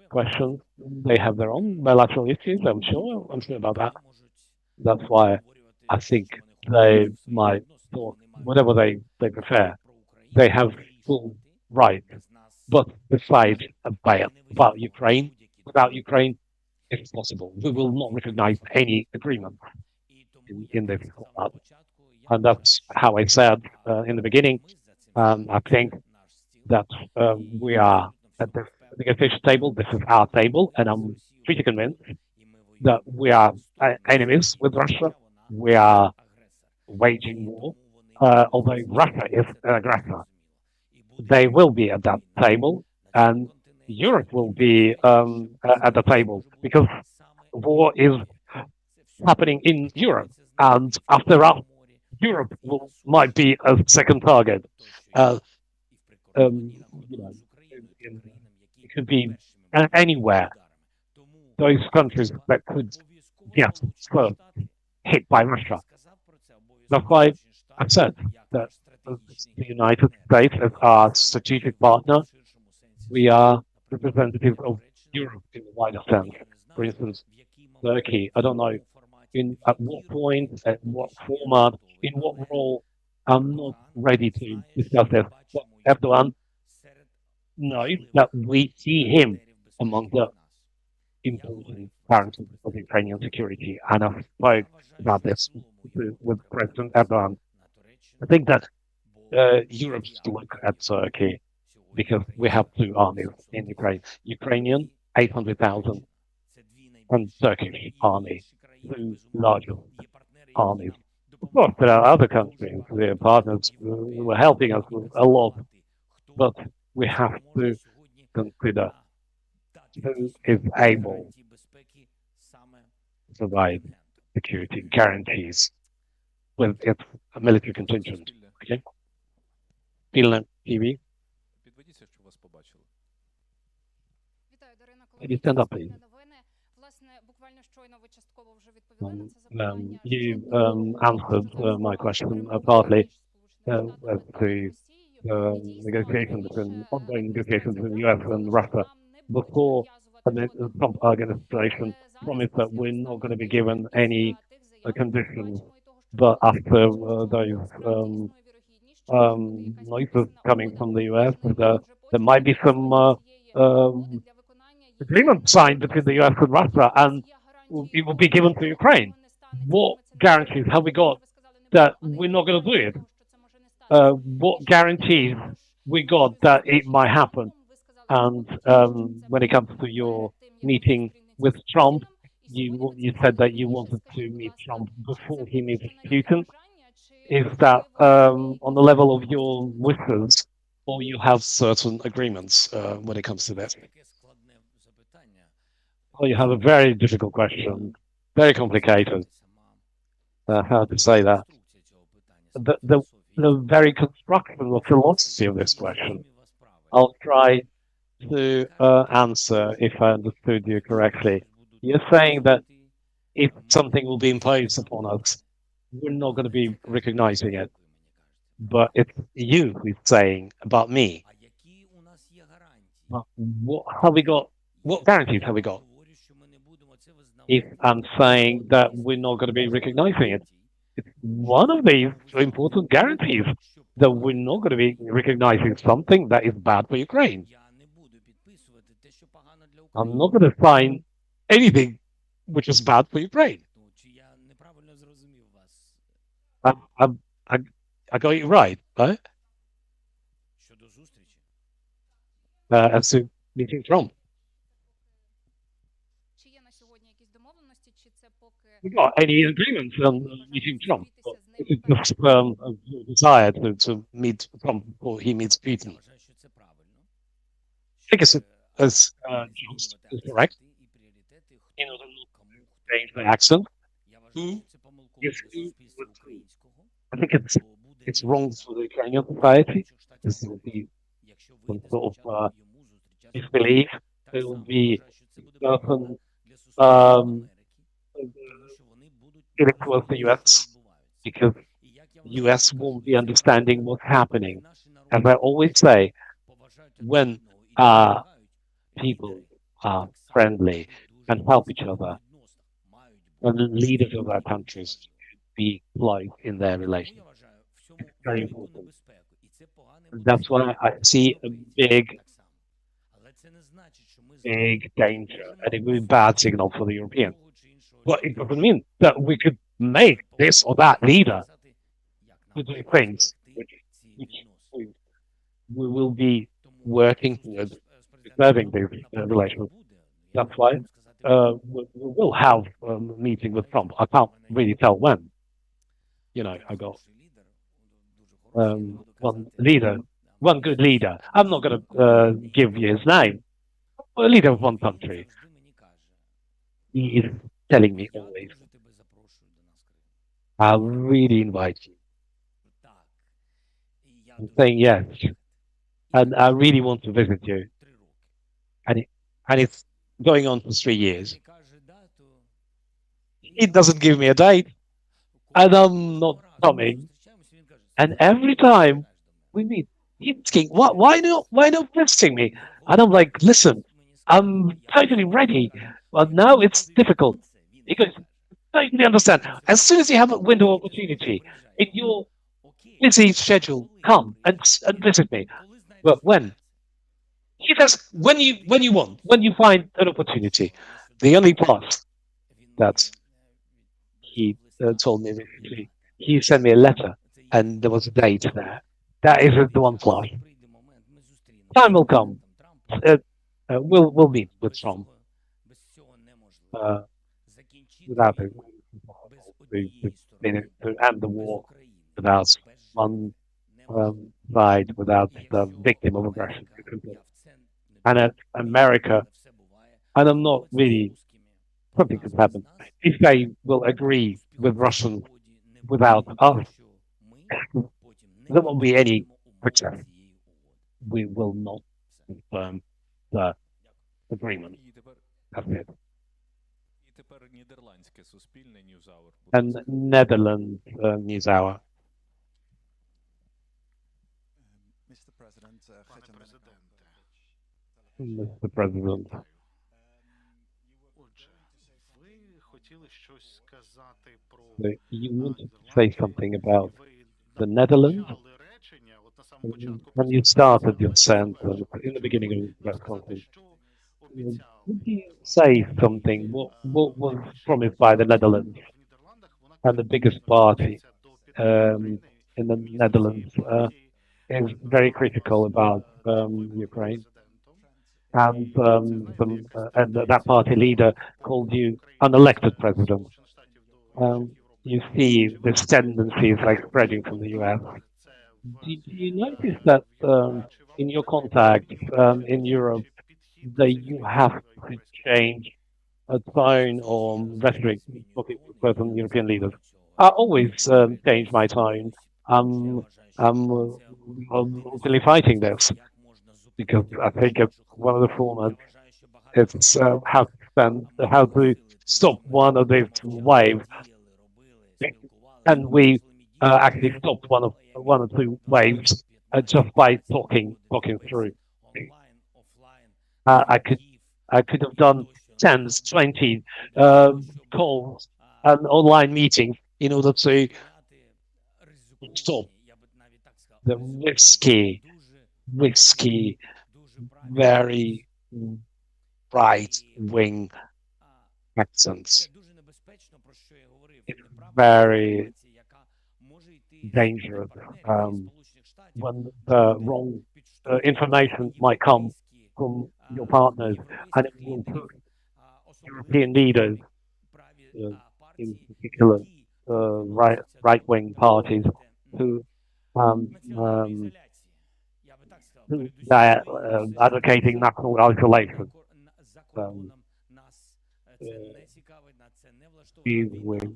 questions. They have their own bilateral issues, I'm sure about that. That's why I think they might talk whatever they prefer. They have full right. But decide about Ukraine, without Ukraine, it's possible. We will not recognize any agreement in this format. And that's how I said in the beginning. I think that we are at the negotiation table. This is our table, and I'm pretty convinced that we are enemies with Russia. We are waging war, although Russia is an aggressor. They will be at that table, and Europe will be at the table because war is happening in Europe, and after all, Europe might be a second target. It could be anywhere. Those countries that could get hit by Russia. That's why I said that the United States, as our strategic partner, we are representatives of Europe in the wider sense. For instance, Turkey, I don't know at what point, at what format, in what role. I'm not ready to discuss this. But Erdogan knows that we see him among the important parents of Ukrainian security. And I spoke about this with President Erdogan. I think that Europe should look at Turkey because we have two armies in Ukraine. Ukrainian, 800,000, and Turkish army, two larger armies. Of course, there are other countries, their partners who are helping us a lot, but we have to consider who is able to provide security guarantees with its military contingent. Okay? Pilna TV. Can you stand up, please? You answered my question partly as to negotiations between ongoing negotiations between the US and Russia. Before the Trump administration promised that we're not going to be given any conditions, but after those noises coming from the US, there might be some agreement signed between the US and Russia, and it will be given to Ukraine. What guarantees have we got that we're not going to do it? What guarantees we got that it might happen? And when it comes to your meeting with Trump, you said that you wanted to meet Trump before he meets Putin. Is that on the level of your wishes, or you have certain agreements when it comes to that? Oh, you have a very difficult question, very complicated. How to say that? The very construction of philosophy of this question. I'll try to answer if I understood you correctly. You're saying that if something will be imposed upon us, we're not going to be recognizing it. But it's you who's saying about me. What have we got? What guarantees have we got? If I'm saying that we're not going to be recognizing it, it's one of these important guarantees that we're not going to be recognizing something that is bad for Ukraine. I'm not going to sign anything which is bad for Ukraine. I got it right, right? As to meeting Trump. We got any agreements on meeting Trump? It's just a desire to meet Trump before he meets Putin. I think it's just is correct. In order not to change the accent. I think it's wrong for the Ukrainian society. This will be some sort of disbelief. There will be certain towards the US because the US won't be understanding what's happening. As I always say, when people are friendly and help each other. And the leaders of our countries should be close in their relations. It's very important. That's why I see a big danger, and it would be a bad signal for the Europeans. But it doesn't mean that we could make this or that leader to do things which we will be working towards preserving these relations. That's why we will have a meeting with Trump. I can't really tell when. I got one leader, one good leader. I'm not going to give you his name. A leader of one country. He is telling me always, I'll really invite you. I'm saying yes. And I really want to visit you. And it's going on for 3 years. He doesn't give me a date. And I'm not coming. And every time we meet, he's asking, why not visiting me? And I'm like, listen, I'm totally ready. But now it's difficult. Because I totally understand. As soon as you have a window of opportunity in your busy schedule, come and visit me. But when? He says, when you want, when you find an opportunity. The only part that he told me recently, he sent me a letter and there was a date there. That is the one flash. Time will come. We'll meet with Trump. Without to end the war, without one side, without the victim of aggression. And America, and I'm not really, something could happen. If they will agree with Russians without us, there won't be any protection. We will not confirm the agreement. That's it. And Netherlands News Hour. Mr. President. You wanted to say something about the Netherlands? When you started your sentence in the beginning of the press conference, would you say something? What was promised by the Netherlands and the biggest party in the Netherlands is very critical about Ukraine, and that party leader called you unelected president. You see this tendency is like spreading from the US. Do you notice that in your contacts in Europe that you have to change a tone or rhetoric talking to certain European leaders? I always change my tone. I'm really fighting this because I think it's one of the formats. It's how to stop one of these waves, and we actually stopped one or two waves just by talking through. I could have done 10, 20 calls and online meetings in order to stop the risky, very right-wing accents. It's very dangerous when the wrong information might come from your partners, and it will put European leaders, in particular right-wing parties, who are advocating national isolation.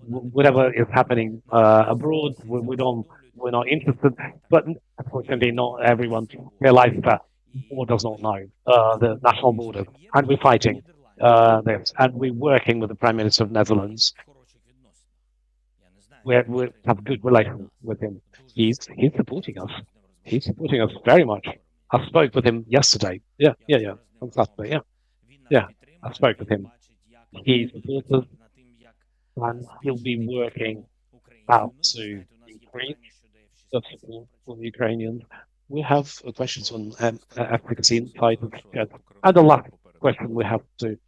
Whatever is happening abroad, we're not interested. But unfortunately, not everyone realizes that war does not know the national borders, and we're fighting this, and we're working with the Prime Minister of Netherlands. We have a good relation with him. He's supporting us. He's supporting us very much. I spoke with him yesterday. Yeah. On Saturday. Yeah, I spoke with him. He supported and he'll be working out to increase the support for the Ukrainians. We have questions on efficacy inside the chat. And the last question we have to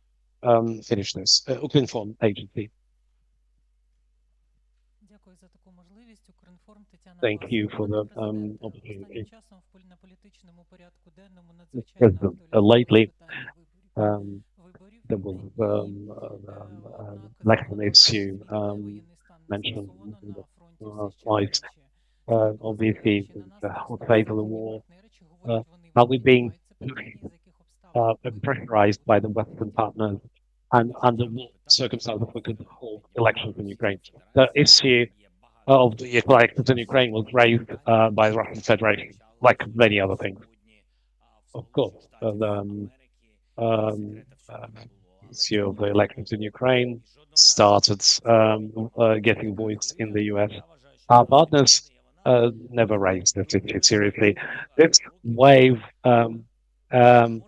finish this. Ukrinform agency. Thank you for the opportunity. President, lately, there was election issue mentioned in the slides. Obviously, the hot phase of the war. Are we being pressurized by the Western partners? And under what circumstances we could hold elections in Ukraine? The issue of the elections in Ukraine was raised by the Russian Federation, like many other things. Of course, the issue of the elections in Ukraine started getting voiced in the US. Our partners never raised this issue seriously. This wave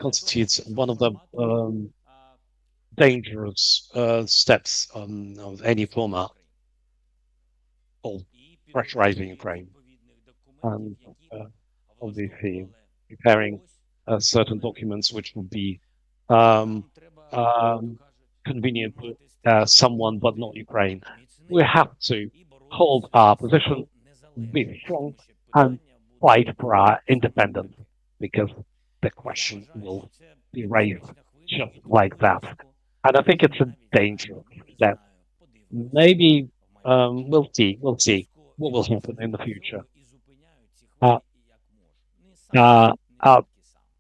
constitutes one of the dangerous steps of any format of pressurizing Ukraine and obviously preparing certain documents which would be convenient for someone but not Ukraine. We have to hold our position, be strong, and fight for our independence, because the question will be raised just like that. And I think it's a danger that maybe we'll see what will happen in the future.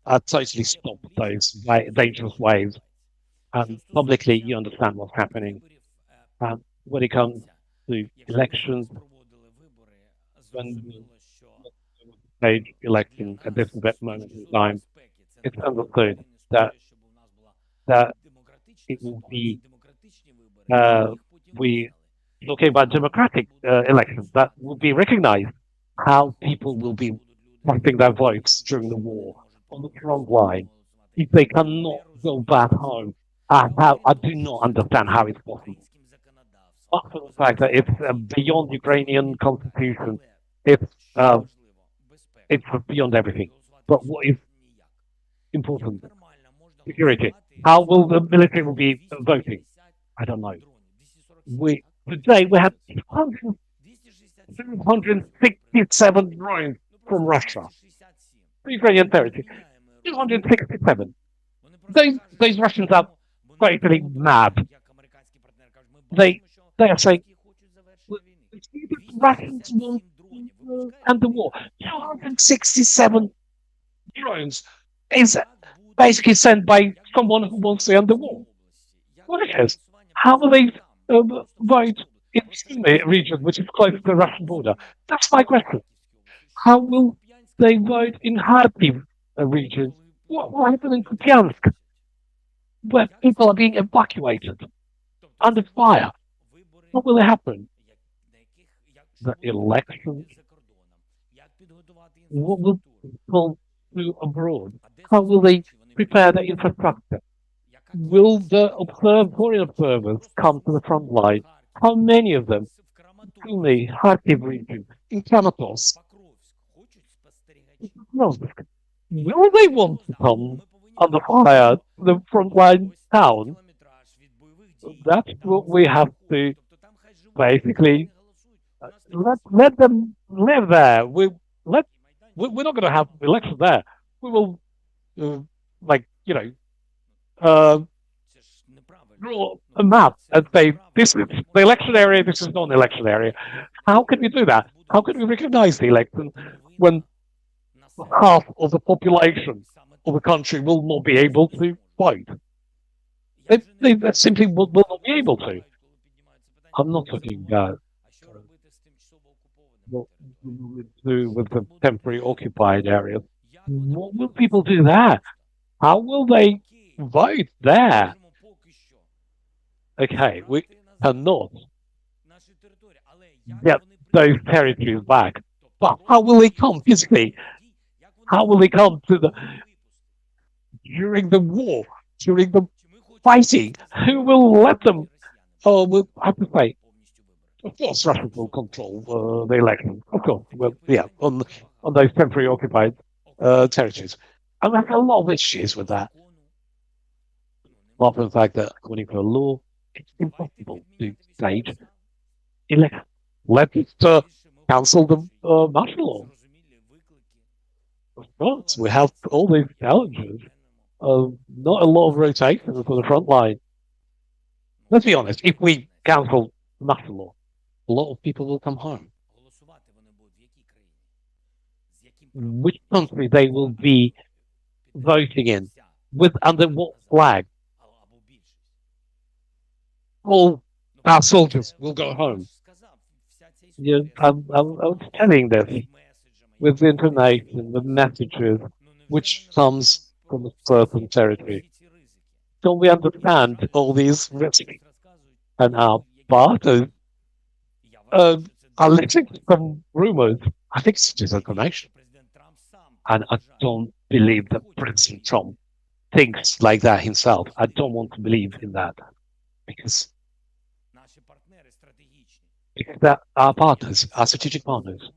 I totally stop those dangerous waves, and publicly you understand what's happening. And when it comes to elections, when stage election at this moment in time, it's understood that it will be we talking about democratic elections that will be recognized, how people will be casting their votes during the war on the front line. If they cannot go back home, I do not understand how it's possible. But for the fact that it's beyond Ukrainian constitution, it's beyond everything. But what is important? Security. How will the military will be voting? I don't know. Today we had 267 drones from Russia, Ukrainian territory. 267. Those Russians are totally mad. They are saying Russians want to end the war. 267 drones is basically sent by someone who wants to end the war. What it is? How will they vote in the region which is close to the Russian border? That's my question. How will they vote in Kharkiv region? What will happen in Kupiansk, where people are being evacuated under fire? What will happen? The elections. What will people do abroad? How will they prepare the infrastructure? Will the foreign observers come to the front line? How many of them in the Kharkiv region, in Kramatorsk? Will they want to come under fire to the frontline town? That's what we have to basically let them live there. We're not going to have elections there. We will, draw a map and say, this is the election area, this is non-election area. How can we do that? How can we recognize the election when half of the population of the country will not be able to vote? They simply will not be able to. I'm not talking about what we do with the temporary occupied areas. What will people do there? How will they vote there? Okay, we cannot get those territories back. But how will they come physically? How will they come to during the war, during the fighting. Who will let them? Oh, well, I have to say, of course, Russia will control the election. Of course, well, yeah, on those temporary occupied territories. And we have a lot of issues with that. Apart from the fact that, according to law, it's impossible to stage election. Let's cancel the martial law. Of course, we have all these challenges. Not a lot of rotation for the front line. Let's be honest, if we cancel martial law, a lot of people will come home. Which country they will be voting in? Under what flag? All our soldiers will go home. Yeah, I was telling this with the information, the messages, which comes from a certain territory. So we understand all these risks, and our partners are listening to some rumors. I think it's disinformation, and I don't believe that President Trump thinks like that himself. I don't want to believe in that because that our partners, our strategic partners.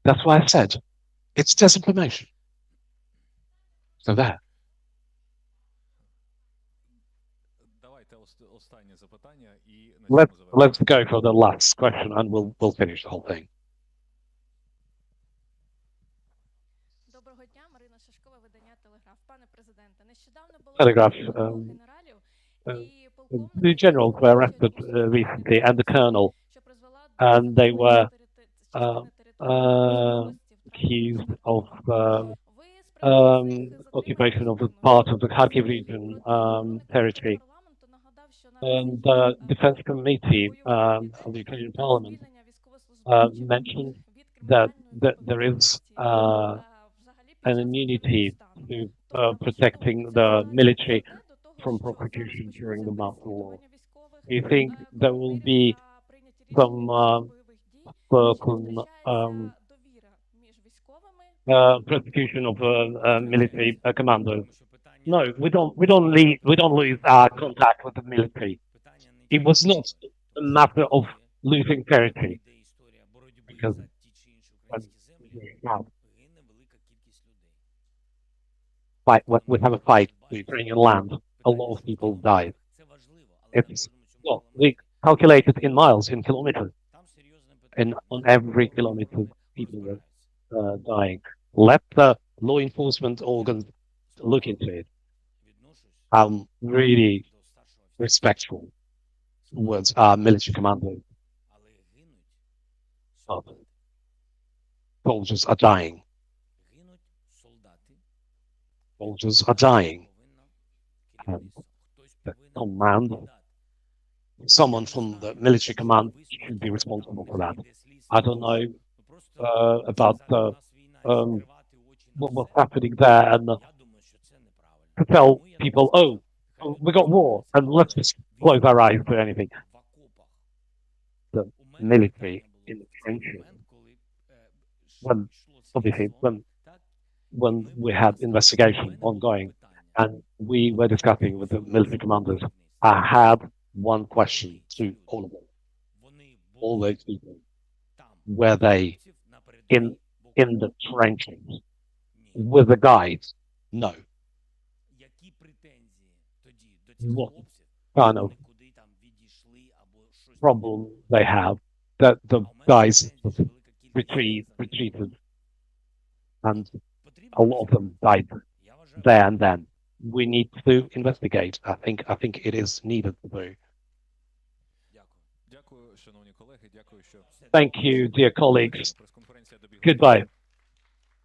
That's why I said it's disinformation. So there. Let's go for the last question, and we'll finish the whole thing. Доброго дня, Марина Шашкова, видання Телеграф. Пане президенте, нещодавно було Telegraph. генералів і The generals were arrested recently, and the colonel, and they were accused of occupation of a part of the Kharkiv region territory. And the Defense Committee of the Ukrainian Parliament mentioned that there is an immunity to protecting the military from prosecution during the martial law. Do you think there will be some certain prosecution of military commandos? No, we don't lose our contact with the military. It was not a matter of losing territory, because we have a fight for Ukrainian land. A lot of people died. It's we calculated in miles, in kilometers, and on every kilometer, people were dying. Let the law enforcement organs look into it. I'm really respectful towards our military commanders. Soldiers are dying. Soldiers are dying. And the command, someone from the military command should be responsible for that. I don't know about what's happening there, and to tell people, oh, we got war, and let's just close our eyes to anything. The military in the trenches, when we had investigation ongoing, and we were discussing with the military commanders, I had one question to all of them. All those people, were they in the trenches with the guides? No. What kind of problem they have that the guys retreated, and a lot of them died there and then. We need to investigate. I think it is needed to do. Thank you, dear colleagues. Goodbye.